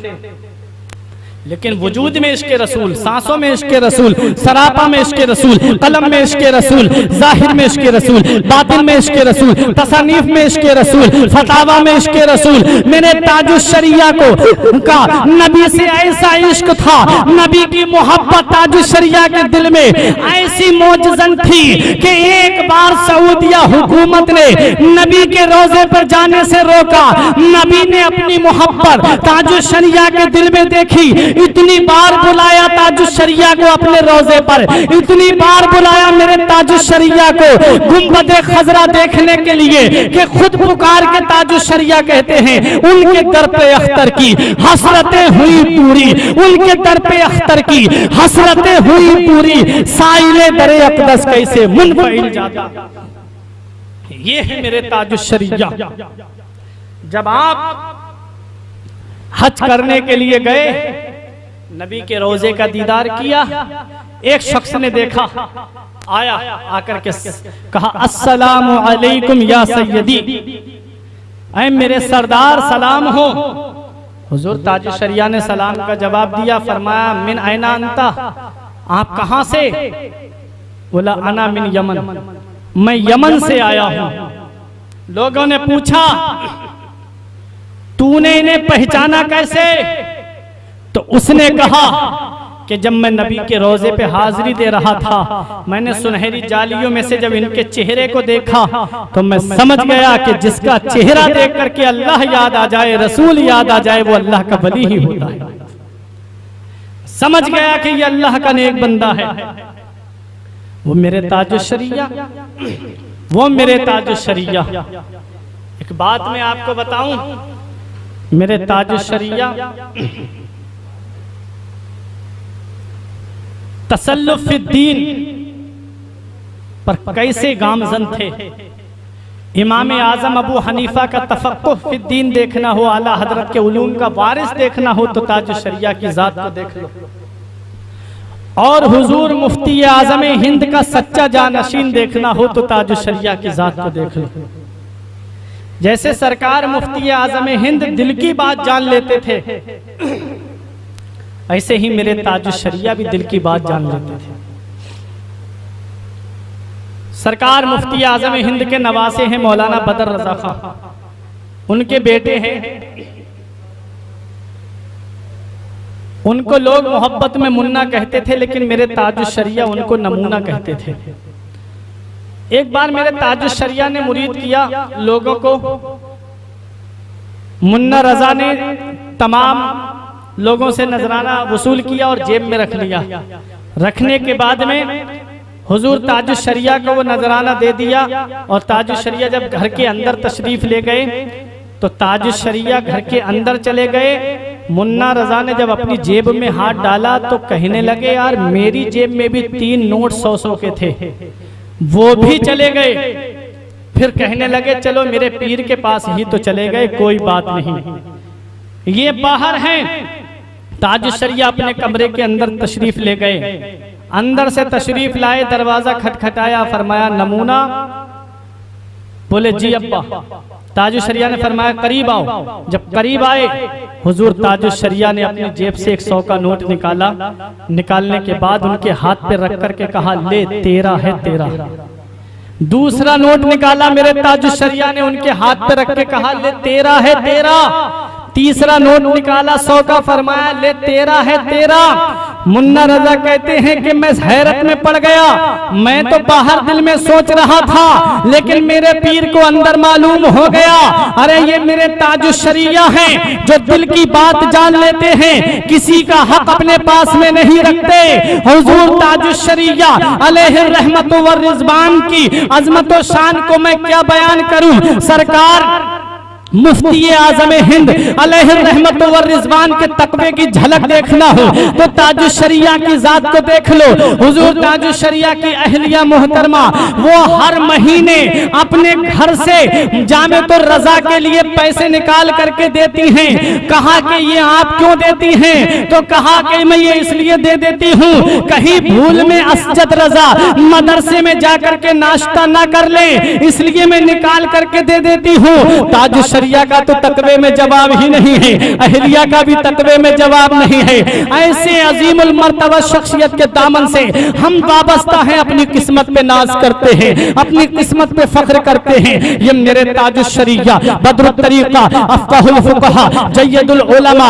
लेकिन वजूद में इश्क रसूल, सांसों में इश्क रसूल, सरापा में इश्क रसूल, कलम में इश्क रसूल, जाहिर में इश्क रसूल, बातिन में इश्क रसूल, तसानीफ में इश्क रसूल, फतावा में इश्क रसूल। मेरे ताजुश शरिया को का नबी से ऐसा इश्क था, नबी की मोहब्बत ताजुश शरिया के दिल में ऐसी मौजज़न थी कि एक बार सऊदिया हुकूमत ने नबी के रोजे पर जाने से रोका। नबी ने अपनी मोहब्बत ताजुश शरिया के दिल में देखी, इतनी बार बुलाया ताजुश शरिया को अपने रोजे पर, इतनी बार बुलाया मेरे ताजुश शरिया को गुंबद खजरा देखने के लिए कि खुद पुकार के ताजुश शरिया कहते हैं, उनके दर पे अख्तर की हसरतें हुई पूरी, उनके दर पे अख्तर की हसरतें हुई पूरी, साइले दरे अक़दस कैसे मुनफ़इल जाता। ये है मेरे ताजुश शरिया। जब आप हज करने के लिए गए, नबी के रोजे का दीदार किया, एक शख्स ने देखा, आया, आकर के कहा, अस्सलामु अलैकुम या सय्यदी, ऐ मेरे सरदार सलाम हो। हुजूर ताजुश शरिया ने सलाम का जवाब दिया, फरमाया, मिन ऐना अंता, आप कहां से? बोला, अना मिन यमन, मैं यमन से आया हूं। लोगों ने पूछा, तूने इन्हें पहचाना कैसे? तो उसने कहा कि जब मैं नबी के रोजे पे हाजिरी दे रहा था, मैंने सुनहरी जालियों में से जब इनके चेहरे को देखा तो मैं समझ गया कि जिसका चेहरा देख करके अल्लाह याद आ जाए, रसूल याद आ जाए, वो अल्लाह का वली ही होता है। समझ गया कि ये अल्लाह का नेक बंदा है। वो मेरे ताजुश शरिया, वो मेरे ताजुश शरिया। एक बात मैं आपको बताऊं, मेरे ताजुश शरिया तसल्लुफ दीन पर कैसे गामजन थे। इमाम आजम अबू हनीफा का तफक्कुह फिद दीन देखना हो, आला हजरत के उलूम का वारिस देखना हो तो ताजुश शरिया की जात को देख लो, और हुजूर मुफ्ती आजम हिंद का सच्चा जानशीन देखना हो तो ताजुश शरिया की जात को देख लो। जैसे सरकार मुफ्ती आज़म हिंद दिल की बात जान लेते थे, ऐसे ही मेरे ताजुश शरिया भी दिल की बात जान लेते थे। सरकार मुफ्ती आज़म हिंद के नवासे हैं मौलाना बदर रजा खां, उनके बेटे हैं। उनको लोग मोहब्बत में मुन्ना कहते थे, लेकिन मेरे ताजुश शरिया उनको नमूना कहते थे। एक बार मेरे ताजुश शरिया ने मुरीद किया लोगों को, मुन्ना रजा ने तमाम लोगों से नजराना वसूल किया और जेब में रख लिया। रखने के बाद में हुजूर ताजुश शरिया को वो नजराना दे दिया, और ताजुश शरिया जब घर के अंदर तशरीफ ले गए तो ताजुश शरिया घर के अंदर चले गए। मुन्ना रजा ने जब अपनी जेब में हाथ डाला तो कहने लगे, यार मेरी जेब में भी 3 नोट 100-100 के थे, वो भी चले गए। फिर कहने लगे, चलो मेरे पीर के पास ही तो चले गए, कोई बात नहीं। ये बाहर हैं। ताजुश शरिया अपने कमरे के अंदर तशरीफ ले गए। अंदर से तशरीफ लाए, दरवाजा खटखटाया, फरमाया नमूना। बोले जी अब्बा। ताजुश शरिया ने फरमाया करीब आओ। जब करीब आए, हुजूर ताजुश शरिया ने अपनी जेब से 100 का नोट निकाला। निकालने के बाद उनके हाथ पे रख करके कहा, ले तेरा है तेरा। दूसरा नोट निकाला मेरे ताजुश शरिया ने, उनके हाथ पे रख के कहा, ले तेरा है तेरा। तीसरा नोट निकाला 100 का, फरमाया ले तेरा है तेरा। मुन्ना रजा कहते हैं कि मैं हैरत में पड़ गया। मैं तो बाहर दिल में सोच रहा था, लेकिन मेरे पीर को अंदर मालूम हो गया, अरे ये मेरे ताजुश शरिया हैं जो दिल की बात जान लेते हैं, किसी का हक अपने पास में नहीं रखते। हुजूर ताजुश शरिया अलैहि रहमत व रिज़वान की अजमत व शान को मैं क्या बयान करूं। सरकार मुफ्ती आज़म हिंद अलैहि रहमत व रिज़वान के तकवे की झलक देखना हो तो ताजुश शरिया की जात को देख लो। हुजूर ताजुश शरिया की अहलिया मोहतरमा वो हर महीने अपने घर से जामे तो रजा के लिए पैसे निकाल करके देती हैं। कहा कि ये आप क्यों देती हैं? तो कहा कि मैं ये इसलिए दे देती हूँ कहीं भूल में असजद रजा मदरसे में जाकर के नाश्ता ना कर ले, इसलिए मैं निकाल करके दे देती हूँ। ताजुश शरिया का तो तकवे में जवाब ही नहीं है, अहलिया का भी तकवे में जवाब नहीं है। ऐसे अजीमुल मर्तबा शख्सियत के दामन से हम वाबस्ता हैं, अपनी किस्मत पे नाज करते हैं, अपनी किस्मत पे फख्र करते हैं। ये मेरे ताजुश शरिया बदरुत तरीका अफ़क़हुल फुक़हा जय्यदुल उलमा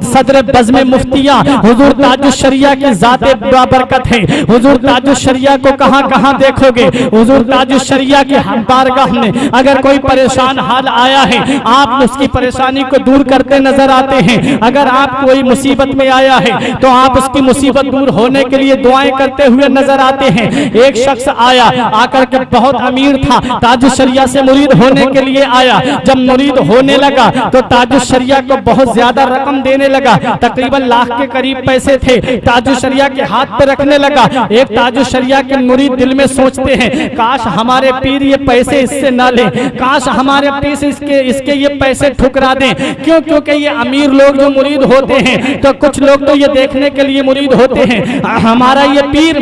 सदर बज़्म मुफ्तिया हुजूर ताजुश शरिया की ज़ाते बाबरकत है। हुजूर ताजुश शरिया को कहां कहां देखोगे। हुजूर ताजुश शरिया की बारगाह में अगर कोई परेशान हाल आया है, आप उसकी परेशानी को दूर करते नजर आते हैं। अगर आप कोई मुसीबत में आया है तो आप उसकी मुसीबत दूर होने के लिए दुआएं करते हुए नजर आते हैं। एक शख्स आया, आकर के बहुत अमीर था, ताजुश शरिया से मुरीद होने के लिए आया। जब मुरीद होने लगा तो ताजुश शरिया को बहुत ज्यादा रकम देने लगा, तकरीबन लाख के करीब पैसे थे। ताजुश शरिया के हाथ पे रखने लगा। एक ताजुश शरिया के मुरीद दिल में सोचते हैं, काश हमारे पीर ये पैसे इससे ना ले, काश हमारे पीर इसके ये पैसे ठुकरा दें। क्यों? क्योंकि ये अमीर लोग जो मुरीद होते हैं तो कुछ लोग तो ये देखने के लिए मुरीद होते हैं हमारा ये पीर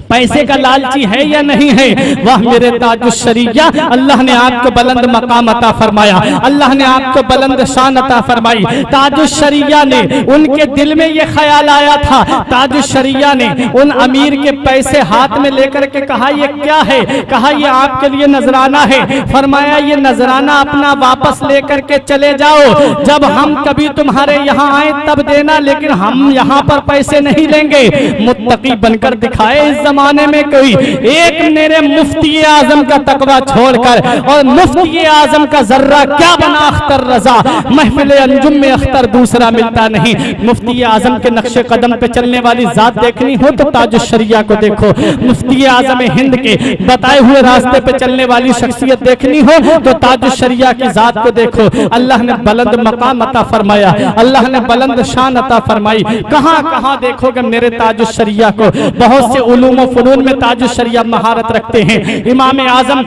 पैसे का लालची है या नहीं है। वह मेरे ताजुश शरिया, अल्लाह ने आपको बुलंद मकाम अता फरमाया, अल्लाह ने आपको बुलंद शान अता फरमाई। ताजुश शरिया ने, उनके दिल में ये ख्याल आया था, ताजुश शरिया ने उन अमीर के पैसे हाथ में लेकर के कहा ये क्या है? कहा ये आपके लिए नजराना है। फरमाया ये नजराना अपना वापस लेकर के चले जाओ, जब हम कभी तुम्हारे यहाँ आए तब देना, लेकिन हम यहाँ पर पैसे नहीं लेंगे। मुत्तकी बनकर दिखाए इस जमाने में कोई एक मेरे मुफ्ती आजम का तकवा छोड़कर, और मुफ्ती आजम का जर्रा क्या बना अख्तर रजा, महफिल अंजुम में अख्तर दूसरा मिलता नहीं। मुफ्ती आजम के नक्शे कदम पे चलने वाली जात देखनी हो तो ताजुश शरिया को देखो। मुफ्ती आजम हिंद के बताए हुए रास्ते पे चलने वाली शख्सियत देखनी हो तो ताजुश शरिया की जात को देखो। अल्लाह ने बुलंद मकाम अता फरमाया, अल्लाह ने बुलंद शान अता फरमाई। कहां कहां देखोगे मेरे ताजुश शरिया को। बहुत से उलूम व फनून में ताजुश शरिया महारत रखते हैं। इमाम आजम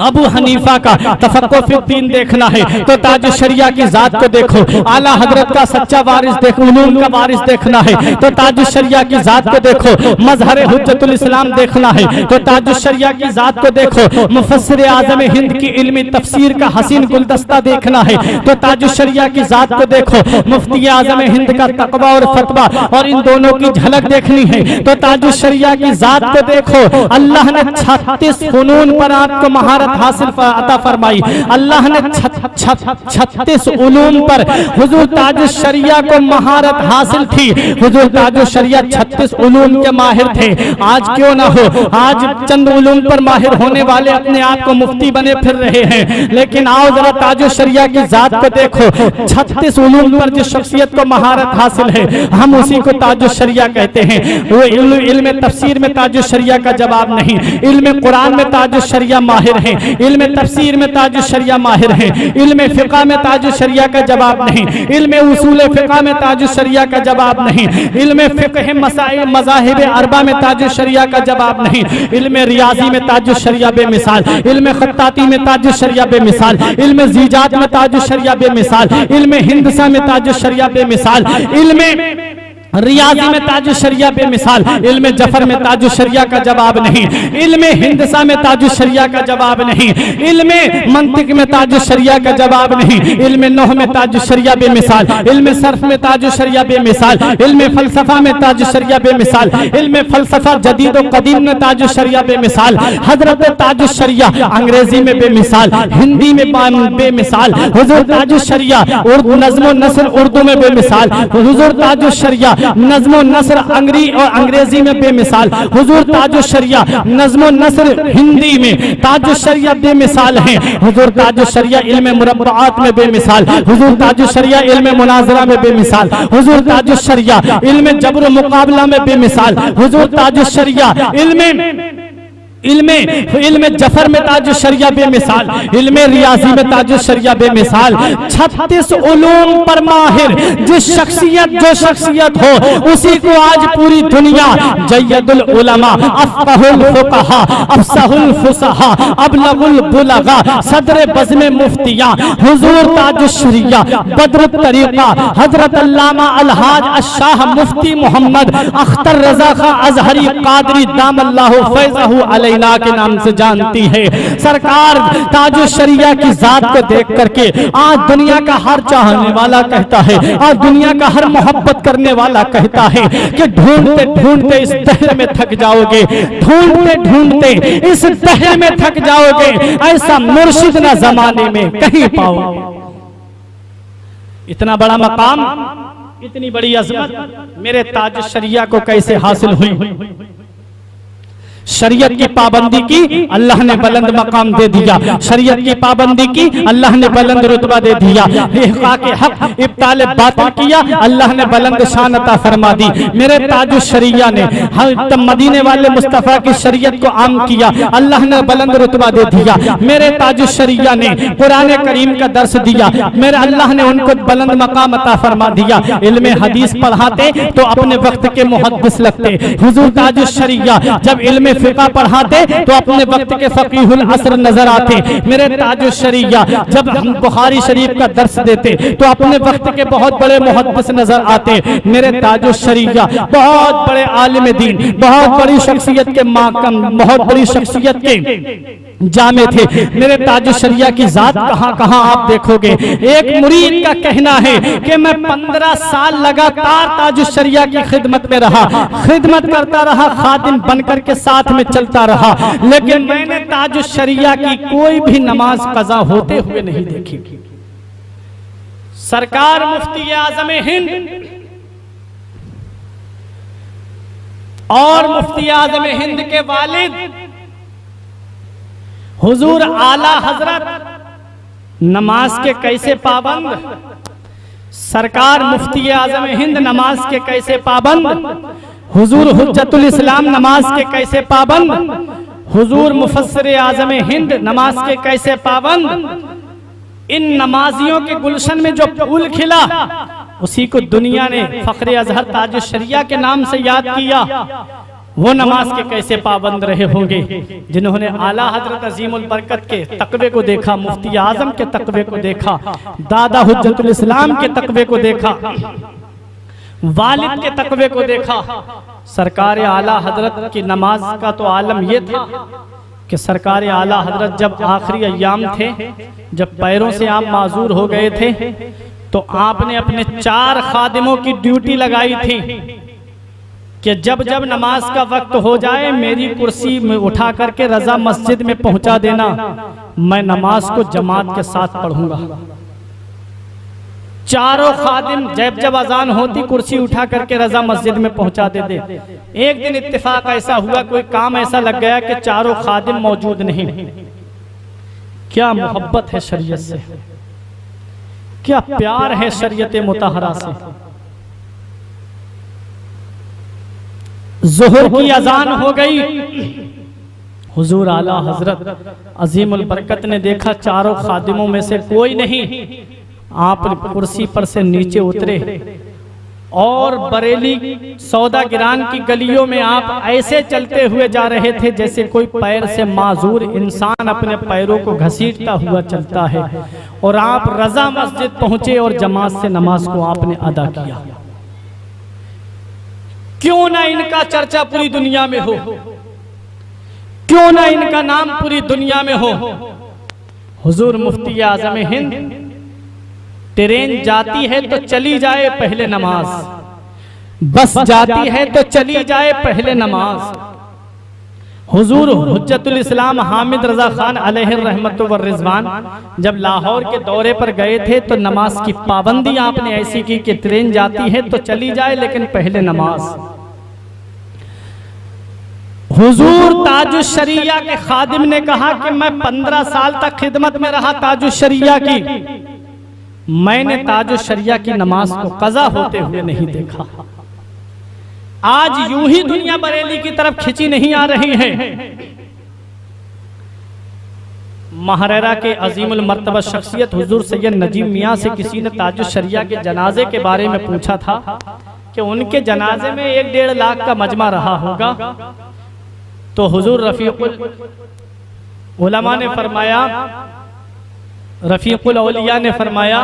अबू हनीफा का तफक्कुह फिद्दीन देखना है तो ताज शरिया की जात को देखो। आला हजरत का सच्चा वारिस देखो, उलूम का वारिस देखना है तो ताज शरिया की जात को देखो। मजहर हुज्जतुल इस्लाम देखना है तो ताज शरिया की जात को देखो। मुफस्सिर आज़म हिंद की इल्मी तफसीर का हसीन गुलदस्ता देखना है तो ताज शरिया की जात को देखो। मुफ्ती आज़म हिंद का तकवा और फतवा और इन दोनों की झलक देखनी है तो ताज शरिया की जात को देखो। अल्लाह ने 36 फनून पर आपको महारत हासिल अता फरमाई। अल्लाह ने 36 उलूम पर हुजूर ताज शरिया को महारत हासिल थी। हुजूर ताज शरिया 36 उलूम के माहिर थे। आज क्यों ना हो, आज चंद उलूम पर माहिर होने वाले अपने आप को मुफ्ती बने फिर रहे हैं, लेकिन आओ जरा ताज शरिया की जात को देखो। 36 उलूम पर जिस शख्सियत को महारत हासिल है हम उसी को ताज शरिया कहते हैं। वो इल्म तफसीर में ताज शरिया का जवाब नहीं, इल्म कुरान में ताज शरिया माहिर है, इल्म तफसीर में ताज शरिया माहिर है, इल्म फिक़ह में ताज शरिया का जवाब नहीं, इल्म उसूल फिक़ह में ताज शरिया का जवाब नहीं, इल्म फिक़ह मसाइल मज़ाहिब अरबा में ताज शरिया का जवाब नहीं, इल्म रियाजी में ताज शरिया बेमिसाल, इल्म खत्ताती में ताज शरिया बेमिसाल, इल्म ज़ीजात में ताज शरिया बेमिसाल, इल्म हिंदसा में ताज शरिया बेमिसाल, इल्म रियाजी में ताज शरिया बेमिसाल, इल्म जफर में ताज शरिया का जवाब नहीं, इल्म हिंदसा में ताज शरिया का जवाब नहीं, इल्म मंतिक में ताज शरिया का जवाब नहीं, इल्म नहव में ताज शरिया बेमिसाल, इल्म सर्फ में ताज शरिया बेमिसाल, इल्म फलसफा में ताज शरिया बेमिसाल, इल्म फलसफा जदीद और कदीम में ताज शरिया बेमिसाल। हजरत ताज शरिया अंग्रेजी में बेमिसाल, हिंदी में बेमिसाल। हुजूर ताज शरिया उर्दू नज़्म नस्र उर्दू में बेमिसाल। हुजूर ताज शरिया नज़्म नस्र अंग्रेजी में बेमिसाल। हुजूर ताज शरिया नज़्म नस्र हिंदी में ताज शरिया बेमिसाल है। हुजूर ताज शरिया इल्म मुरब्बात में बेमिसाल। हुजूर ताज शरिया इल्म मुनाज़रा में बेमिसाल। हुजूर ताज शरिया इल्म जबर मुकाबला में बेमिसाल। हुजूर ताज शरिया इल्म जफर में ताज शरिया बेमिसाल, इल्म रियाजी में ताज शरिया बेमिसाल। 36 उलूम पर माहिर जो शख्सियत हो उसी को आज पूरी दुनिया जय्यदुल उलमा, अफ़क़हुल फ़ुक़हा, अफ़सहुल फ़ुसहा, अबलगुल बुलगा, सदर बज़्म मुफ्तियाँ हुजूर ताज शरिया बदरुत तरीक़ा हज़रत अल्लामा अलहाज अशाह मुफ्ती मोहम्मद अख्तर रज़ा खां अज़हरी क़ादरी दामल्लाहु फ़ैज़हु अलैहि के नाम से जानती है। सरकार ताज शरिया की जात को देख करके आज दुनिया का हर चाहने वाला कहता है, आज दुनिया का हर मोहब्बत करने वाला कहता है कि ढूंढते ढूंढते इस दहर में थक जाओगे, ढूंढते ढूंढते इस दहर में थक जाओगे, ऐसा मुर्शिद न जमाने में कहीं पाओगे। इतना बड़ा मकाम, इतनी बड़ी अजमत मेरे ताज शरिया को कैसे हासिल हुई? शरीयत की पाबंदी की अल्लाह ने बुलंद मकाम दे दिया, शरीयत की पाबंदी की अल्लाह ने बुलंद रुतबा दे दिया, इहक़ाक़ हक़ इब्ताल बातिल किया अल्लाह ने बुलंद शान अता फरमा दी। मेरे ताज शरिया ने मदीने वाले मुस्तफ़ा की शरीयत को आम किया अल्लाह ने बुलंद रुतबा दे दिया। मेरे ताज शरिया ने कुरान करीम का दर्स दिया, मेरे अल्लाह ने उनको बुलंद मकाम अता फरमा दिया। इल्म हदीस पढ़ाते तो अपने वक्त के मुहद्दिस लगते। हुजूर ताज शरिया जब इल्म फिक़ह पढ़ाते तो अपने वक्त के फ़क़ीहुल असर नजर आते। मेरे ताज शरिया जब हम बुखारी शरीफ का दर्स देते तो अपने वक्त के बहुत बड़े मुहद्दिस नजर आते। मेरे ताज शरिया बहुत बड़े आलिम दीन, बहुत बड़ी शख्सियत के माकम, बहुत बड़ी शख्सियत के जामे थे। मेरे ताज शरिया की जात कहाँ कहाँ आप देखोगे। एक मुरीद का कहना है कि मैं 15 साल लगातार ताज शरिया की खिदमत में रहा, खिदमत करता रहा, खादिम बनकर के साथ में चलता रहा, लेकिन मैंने ताज शरिया की कोई भी नमाज कज़ा होते हुए नहीं देखी। सरकार मुफ्ती आज़म हिंद और मुफ्ती आज़म हिंद के वालिद हुजूर आला हजरत नमाज के कैसे पाबंद, सरकार मुफ्ती आज़म हिंद नमाज के कैसे पाबंद, हुजूर हुज्जतुल इस्लाम नमाज के कैसे पाबंद, हुजूर मुफस्सिर आज़म हिंद नमाज के कैसे पाबंद। इन नमाजियों के गुलशन में जो फूल खिला उसी को दुनिया ने फख्र अजहर ताज शरिया के नाम से याद किया। वो नमाज के कैसे पाबंद रहे होंगे जिन्होंने आला हजरत अजीमुल बरकत के तकवे को देखा, मुफ्ती आजम के तकवे को देखा, दादा हुज्जतुल इस्लाम के तकवे को देखा, वालिद के तकवे को देखा। सरकार आला हजरत की नमाज का तो आलम ये था कि सरकार आला हजरत जब आखिरी अय्याम थे, जब पैरों से आप माजूर हो गए थे, तो आपने अपने 4 खादिमों की ड्यूटी लगाई थी कि जब जब नमाज का वक्त हो जाए मेरी कुर्सी में उठा करके रजा मस्जिद में पहुंचा देना, मैं नमाज को जमात के साथ पढ़ूंगा। 4 खादिम जब जब अजान होती कुर्सी उठा करके रजा मस्जिद में पहुंचा देते। एक दिन इत्तेफाक ऐसा हुआ, कोई काम ऐसा लग गया कि 4 खादिम मौजूद नहीं। क्या मोहब्बत है शरीयत से, क्या प्यार है शरीयत मुतहरा से। ज़ोहर की अजान हो गई, हुजूर आला हजरत अजीमुल बरकत ने देखा 4 खादिमों में से कोई नहीं। आप कुर्सी पर से नीचे उतरे और बरेली सौदा गिरान की गलियों में आप ऐसे चलते हुए जा रहे थे जैसे कोई पैर से माजूर इंसान अपने पैरों को घसीटता हुआ चलता है। और आप रजा मस्जिद पहुंचे और जमात से नमाज को आपने अदा किया। क्यों ना इनका चर्चा पूरी दुनिया में हो, क्यों ना इनका नाम पूरी दुनिया में हो। हुजूर मुफ्ती आजम हिंद, ट्रेन जाती है तो चली जाए पहले नमाज, बस जाती है तो चली जाए पहले नमाज। हुजूर हुज्जतुल इस्लाम हामिद रजा खान अलैहि रहमतु व रिजवान जब लाहौर के दौरे पर गए थे तो नमाज की पाबंदी आपने ऐसी की कि ट्रेन जाती है तो चली जाए लेकिन पहले नमाज। हुजूर ताजुश शरिया के खादिम ने कहा कि मैं 15 साल तक खिदमत में रहा ताजुश शरिया की, मैंने ताजुश शरिया की नमाज को कज़ा होते हुए नहीं देखा। आज यूं ही दुनिया बरेली की तरफ खिंची नहीं आ रही है। महरेरा के अजीमुल मर्तबा शख्सियत हुजूर सैयद नजीम मियाँ से किसी ने ताजुश शरिया के जनाजे के बारे में पूछा था कि उनके जनाजे में 1-1.5 लाख का मजमा रहा होगा। तो हुजूर रफीकुल उलमा ने फरमाया, रफीकुल औलिया ने फरमाया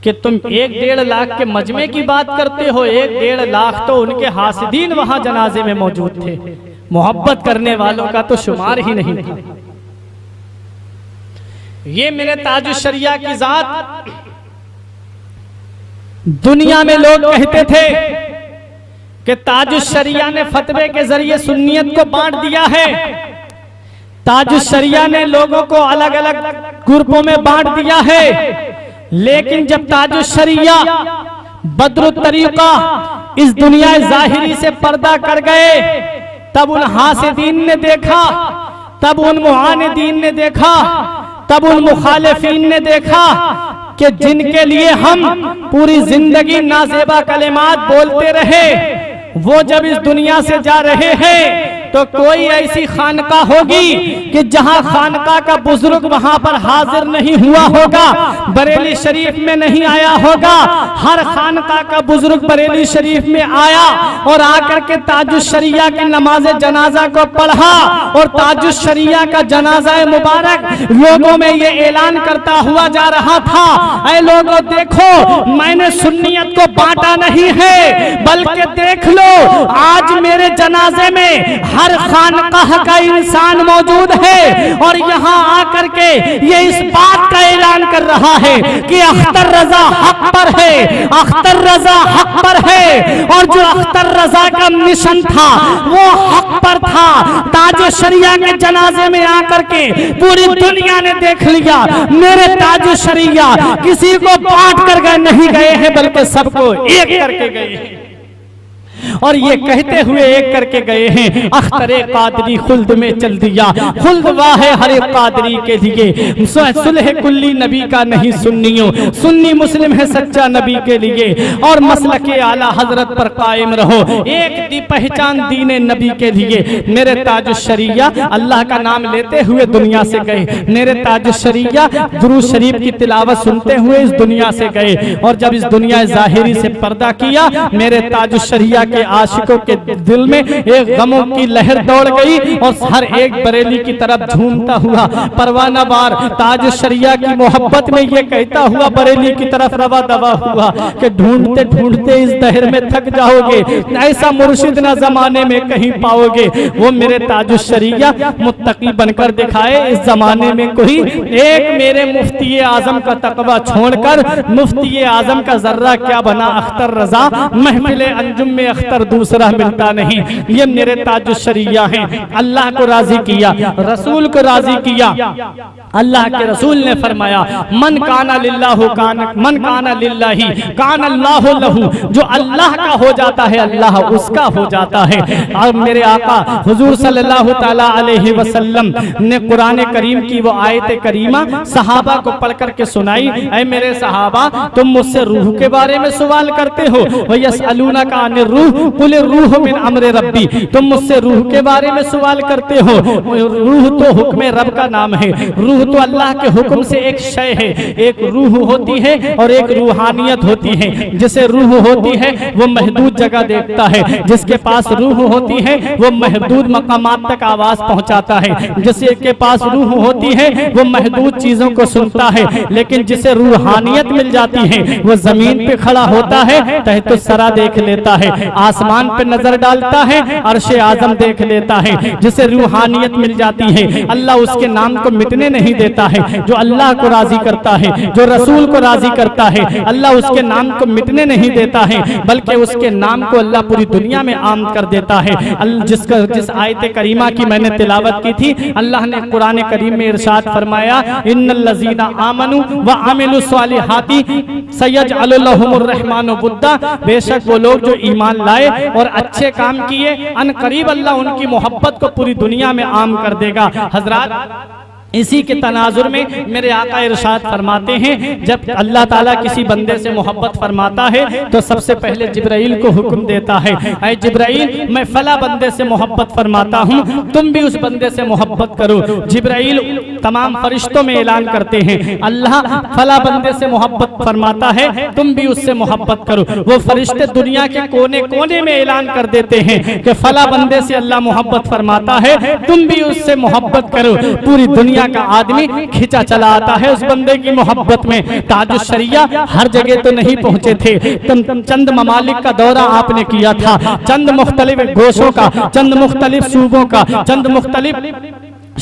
कि तुम 1-1.5 लाख के मजमे की बात करते हो, 1-1.5 लाख तो उनके हासिदीन वहां जनाजे में मौजूद थे। मोहब्बत करने वालों का तो शुमार ही नहीं था। ये मेरे ताजुश शरिया की जात, दुनिया में लोग कहते थे कि ताजुश शरिया ने फतवे के जरिए सुन्नियत को बांट दिया है, ताजुश शरिया ने लोगों को अलग अलग ग्रुपों में बांट दिया है। लेकिन जब ताजुश शरिया बदरुत तरीका इस दुनिया जाहिरी से पर्दा कर गए, तब उन हासिदीन ने देखा, तब उन मुआनिदीन ने देखा, तब उन मुखालिफीन ने देखा कि जिनके लिए हम पूरी जिंदगी नाज़ेबा कलिमात बोलते रहे, वो जब इस दुनिया से जा रहे हैं तो कोई ऐसी खानका होगी कि जहां खानका का बुजुर्ग वहां पर हाजिर नहीं हुआ होगा, बरेली शरीफ में नहीं आया होगा। हर खानका का बुजुर्ग बरेली शरीफ में आया और आकर के ताजुश शरिया की नमाज जनाजा को पढ़ा और ताजुश शरिया का जनाजा मुबारक लोगों में ये ऐलान करता हुआ जा रहा था, ऐ लोगों देखो, मैंने सुन्नियत को बांटा नहीं है, बल्कि देख लो आज मेरे जनाजे में हर खानकाह का इंसान मौजूद है और यहाँ आकर के ये इस बात का ऐलान कर रहा है कि अख्तर रजा हक पर है, अख्तर रजा हक पर है। और जो अख्तर रजा का मिशन था वो हक पर था। ताजुश शरिया के जनाजे में आकर के पूरी दुनिया ने देख लिया, मेरे ताजुश शरिया किसी को बांट कर गए नहीं गए हैं, बल्कि सबको एक करके गए हैं। और ये कहते हुए एक करके गए हैं, अख्तरे कादरी खुल्द में चल दिया, खुल्द वाह हर कादरी के लिए, सुलह कुल्ली नबी का नहीं सुन्नियों, सुन्नी मुस्लिम है सच्चा नबी के लिए। और मसलके आला हजरत पर कायम रहो, एक दी पहचान दीने नबी के लिए। मेरे ताजुश शरिया अल्लाह का नाम लेते हुए दुनिया से गए, मेरे ताजुश शरिया दुरूद शरीफ की तिलावत सुनते हुए इस दुनिया से गए। और जब इस दुनिया जाहिरी से पर्दा किया, मेरे ताजुश शरिया के आशिकों के दिल में एक गमों की लहर दौड़ गई और हर एक बरेली की तरफ झूमता हुआ परवाना बार ताज शरिया की मोहब्बत में ये कहता हुआ बरेली की तरफ रवा दवा हुआ कि ढूंढते ढूंढते इस दहर में थक जाओगे, ऐसा मुर्शिद ना जमाने में कहीं पाओगे। वो मेरे ताज शरिया मुत्तकी बनकर दिखाए इस जमाने में कोई एक मेरे मुफ्ती आजम का तकवा छोड़कर मुफ्ती आजम का जर्रा क्या बना अख्तर रजा, महफिल अंजुम में अख्तर दूसरा मिलता नहीं। ये मेरे ताज शरिया हैं। अल्लाह को राजी किया, रसूल को राजी किया। अल्लाह के रसूल ने फरमाया मन काना लिल्लाहु मन काना लिल्लाही कान अल्लाहु लहू, जो अल्लाह का हो जाता है अल्लाह उसका हो जाता है। और मेरे आका हुजूर सल्लल्लाहु ताला अलैहि वसल्लम ने कुरान करीम की वो आयत करीमा सहाबा को पढ़ करके सुनाई। ऐ मेरे सहाबा, तुम मुझसे रूह के बारे में सवाल करते हो, वयसअलूना का अनिर रूह कुल रूह मिन अम्र रब्बी, तुम मुझसे रूह के बारे में सवाल करते हो। रूह तो हुक्म रब का नाम है, रूह तो अल्लाह के हुक्म से एक शय है। एक रूह होती है और एक रूहानियत होती है। जिसे रूह होती है वो महदूद जगह देखता है, जिसके पास रूह होती है वो महदूद मकामात तक आवाज पहुंचाता है। जिसके के पास रूह होती है वो महदूद चीजों को सुनता है। लेकिन जिसे रूहानियत मिल जाती है वो जमीन पे खड़ा होता है, तहत सरा देख लेता है, आसमान पे नजर डालता है, अर्शे आजम देख लेता है। जिसे रूहानियत मिल जाती है अल्लाह उसके नाम को मिटने नहीं देता है। जो अल्लाह को राजी करता है, जो रसूल को राजी करता है, अल्लाह उसके नाम को मिटने नहीं देता है, बल्कि उसके नाम को अल्लाह पूरी दुनिया में आम कर देता है। जिस आयत करीमा की मैंने तिलावत की थी, अल्लाह ने कुरान करीम में इरशाद फरमाया इन्नल लज़ीना आमनू व अमिलुस सालिहाती सयजअलु लहुमुर रहमानु वुद्दा, बेशक वो लोग जो ईमान लाए और अच्छे काम किए अन करीब अल्लाह उनकी मोहब्बत को पूरी दुनिया में आम कर देगा। हजरात, इसी के तनाजुर में मेरे आका इरशाद फरमाते हैं जब अल्लाह ताला किसी बंदे से मोहब्बत फरमाता है तो सबसे पहले जिब्राइल को हुक्म देता है, ऐ जिब्राइल मैं फला बंदे से मोहब्बत फरमाता हूँ, तुम भी उस बंदे से मोहब्बत करो। जिब्राइल तमाम फरिश्तों में ऐलान करते हैं अल्लाह फला बंदे से मोहब्बत फरमाता है, तुम भी उससे मोहब्बत करो। वो फरिश्ते दुनिया के कोने कोने में ऐलान कर देते हैं कि फला बंदे से अल्लाह मोहब्बत फरमाता है, तुम भी उससे मोहब्बत करो। पूरी दुनिया का आदमी खिंचा चला आता है उस बंदे की मोहब्बत में। ताजुश शरिया हर जगह तो नहीं पहुंचे थे, चंद ममालिक का दौरा आपने किया था, चंद मुख्तलिफ गोशों का, चंद मुख्तलिफ सूबों का, चंद मुख्तलिफ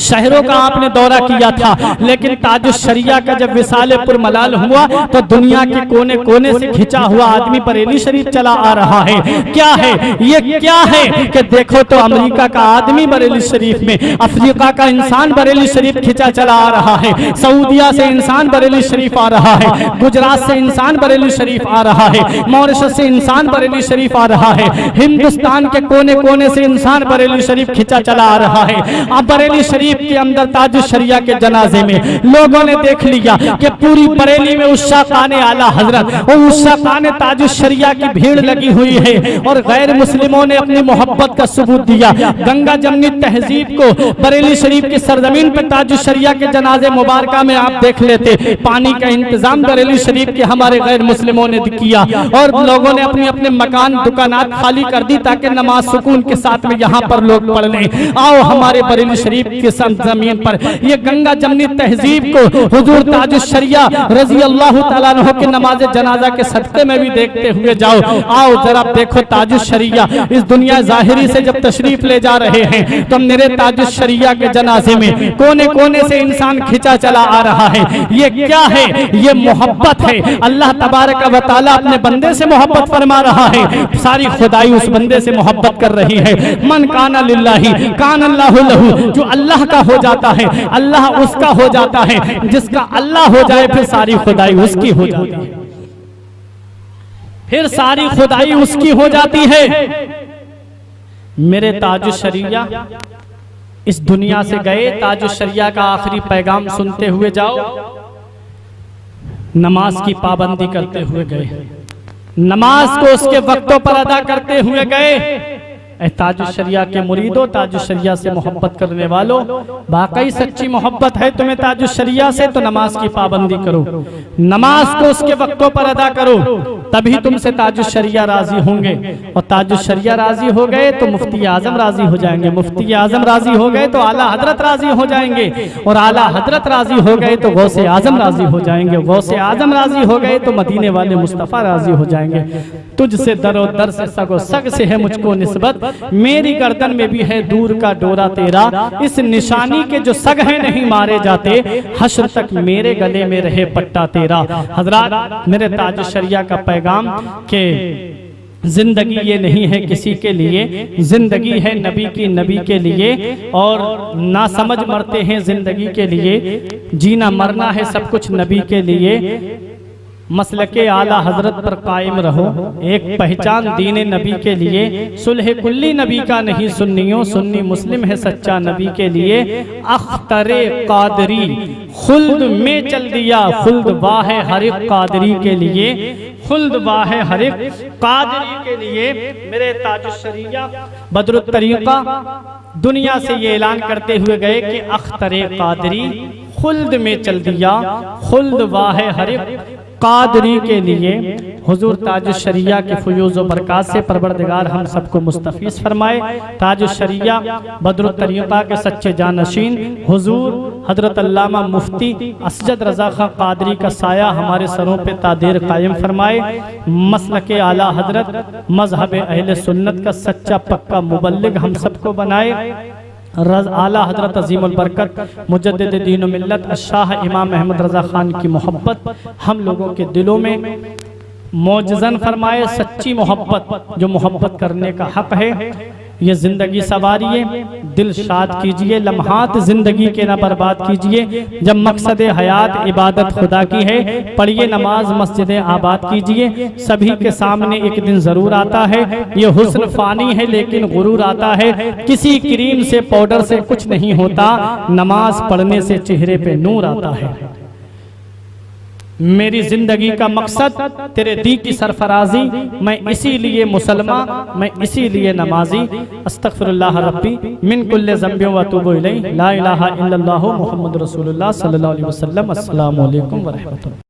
शहरों का आपने दौरा किया था। लेकिन ताजुश शरिया का जब विसाले पुरमलाल हुआ तो दुनिया के कोने कोने से खिंचा हुआ आदमी बरेली शरीफ चला आ रहा है। क्या है ये, क्या है कि देखो तो अमेरिका का आदमी बरेली शरीफ में, अफ्रीका का इंसान बरेली शरीफ खिंचा चला आ रहा है, सऊदिया से इंसान बरेली शरीफ आ रहा है, गुजरात से इंसान बरेली शरीफ आ रहा है, मॉरिशस से इंसान बरेली शरीफ आ रहा है, हिंदुस्तान के कोने कोने से इंसान बरेली शरीफ खिंचा चला आ रहा है। अब बरेली शरीफ के अंदर ताजुश शरिया के जनाजे में लोगों ने देख लिया कि पूरी बरेली में उस्सा खाने आला हजरत और उस्सा खाने ताजुश शरिया की भीड़ लगी हुई है। और गैर मुस्लिमों ने अपनी मोहब्बत का सबूत दिया। गंगा जमनी तहजीब को बरेली शरीफ की सरजमीन पर ताजुश शरिया के जनाजे मुबारका में आप देख लेते, पानी का इंतजाम बरेली शरीफ के हमारे गैर मुस्लिमों ने किया और लोगों ने अपने अपने मकान दुकानात खाली कर दी ताकि नमाज सुकून के साथ में यहाँ पर लोग पढ़ लें। आओ हमारे बरेली शरीफ के जमीन पर ये गंगा जमनी तहजीब को हुजूर ताजुश शरिया रजी अल्लाह तआला अन्हु के नमाज जनाजा के सदक़े में भी देखते हुए जाओ। आओ जरा देखो ताजुश शरिया इस दुनिया जाहिरी से जब तशरीफ ले जा रहे हैं तो मेरे ताजुश शरिया के जनाजे में कोने कोने से इंसान खिंचा चला आ रहा है। ये क्या है? ये मोहब्बत है। अल्लाह तबारक व तआला अपने बंदे से मोहब्बत फरमा रहा है, सारी खुदाई उस बंदे से मोहब्बत कर रही है। मन काना लिल्लाही कान अल्लाहु लहू, जो अल्लाह का हो जाता है अल्लाह उसका हो जाता है। जिसका अल्लाह हो जाए फिर सारी खुदाई उसकी हो जाती है, फिर सारी खुदाई उसकी हो जाती है। मेरे ताजुश शरिया इस दुनिया से गए, ताजुश शरिया का आखिरी पैगाम सुनते हुए जाओ, नमाज की पाबंदी करते हुए गए, नमाज को उसके वक्तों पर अदा करते हुए गए। ताजुश्शरिया के मुरीदों, ताजुश्शरिया से मोहब्बत करने वालों, वाकई सच्ची मोहब्बत है तुम्हें ताजुश्शरिया से तो नमाज की पाबंदी करो, नमाज को उसके वक्तों पर अदा करो, तभी तुमसे ताजुश्शरिया राजी होंगे। और ताजुश्शरिया राजी हो गए तो मुफ्ती आजम राजी हो जाएंगे, मुफ्ती आजम राजी हो गए तो आला हजरत राजी हो जाएंगे, और आला हजरत राजी हो गए तो गौसे आजम राजी हो जाएंगे, गौसे आजम राजी हो गए तो मदीने वाले मुस्तफ़ा राजी हो जाएंगे। तुझसे दरो दर से सगो सग से है मुझको निस्बत, मेरी गर्दन में भी है दूर का डोरा तेरा, इस निशानी के जो सग हैं नहीं मारे जाते, हश्र तक मेरे गले में रहे पट्टा तेरा। हजरात, मेरे ताजुश्शरिया का पैगाम के जिंदगी ये नहीं है किसी के लिए, जिंदगी है नबी की, नबी के लिए, और ना समझ मरते हैं जिंदगी के लिए, जीना मरना है सब कुछ नबी के लिए। मसलके आला हजरत पर कायम रहो, एक पहचान दीने नबी के लिए, सुलह कुल्ली नबी का नहीं सुन्नियों, सुन्नी मुस्लिम है सच्चा नबी के लिए। अख्तरे कादरी खुल्द में चल दिया, खुल्द वाह हर एक कादरी के लिए, खुल्द वाह हर एक कादरी के लिए। मेरे ताजुश्शरिया बदरुत तरीका दुनिया से ये ऐलान करते हुए गए कि अख्तरे कादरी खुल्द में चल दिया, खुल्द वाह हर एक कादरी के लिए। हुजूर ताजुश्शरिया के फयूज़ व बरक़ात से परवरदिगार हम सबको मुस्तफ़ीज़ फरमाए। ताजुश्शरिया बदरुत तरीक़ा के सच्चे जानशीन हुजूर हजरत अल्लामा मुफ्ती असजद रज़ा खां कादरी का साया हमारे सरों पे तादेर कायम फरमाए। मसलके आला हजरत मज़हब अहले सुन्नत का सच्चा पक्का मुबल्लिग हम सबको बनाए। आला हजरत अज़ीमुल बरकत मुजद्दिद दीन व मिल्लत शाह इमाम अहमद रज़ा खान की मोहब्बत हम लोगों के दिलों में मौजज़न फरमाए। सच्ची मोहब्बत जो मोहब्बत करने का हक है, ये जिंदगी सवारिए, दिल शाद कीजिए, लम्हात जिंदगी के ना बर्बाद कीजिए। जब मकसद हयात इबादत खुदा की है, पढ़िए नमाज मस्जिद आबाद कीजिए। सभी के सामने एक दिन जरूर आता है, ये हुस्न फानी है लेकिन गुरूर आता है। किसी क्रीम से पाउडर से कुछ नहीं होता, नमाज पढ़ने से चेहरे पे नूर आता है। मेरी जिंदगी का मकसद तेरे दी की सरफराजी, मैं इसीलिए मुसलमान, मैं इसीलिए नमाजी। अस्तगफिरुल्लाह रब्बी मिन कुल्ले ज़ंबि व अतूबु इलैहि, ला इलाहा इल्लल्लाहु मुहम्मदुर रसूलुल्लाह सल्लल्लाहु अलैहि वसल्लम। अस्सलामु अलैकुम व रहमतुल्लाह।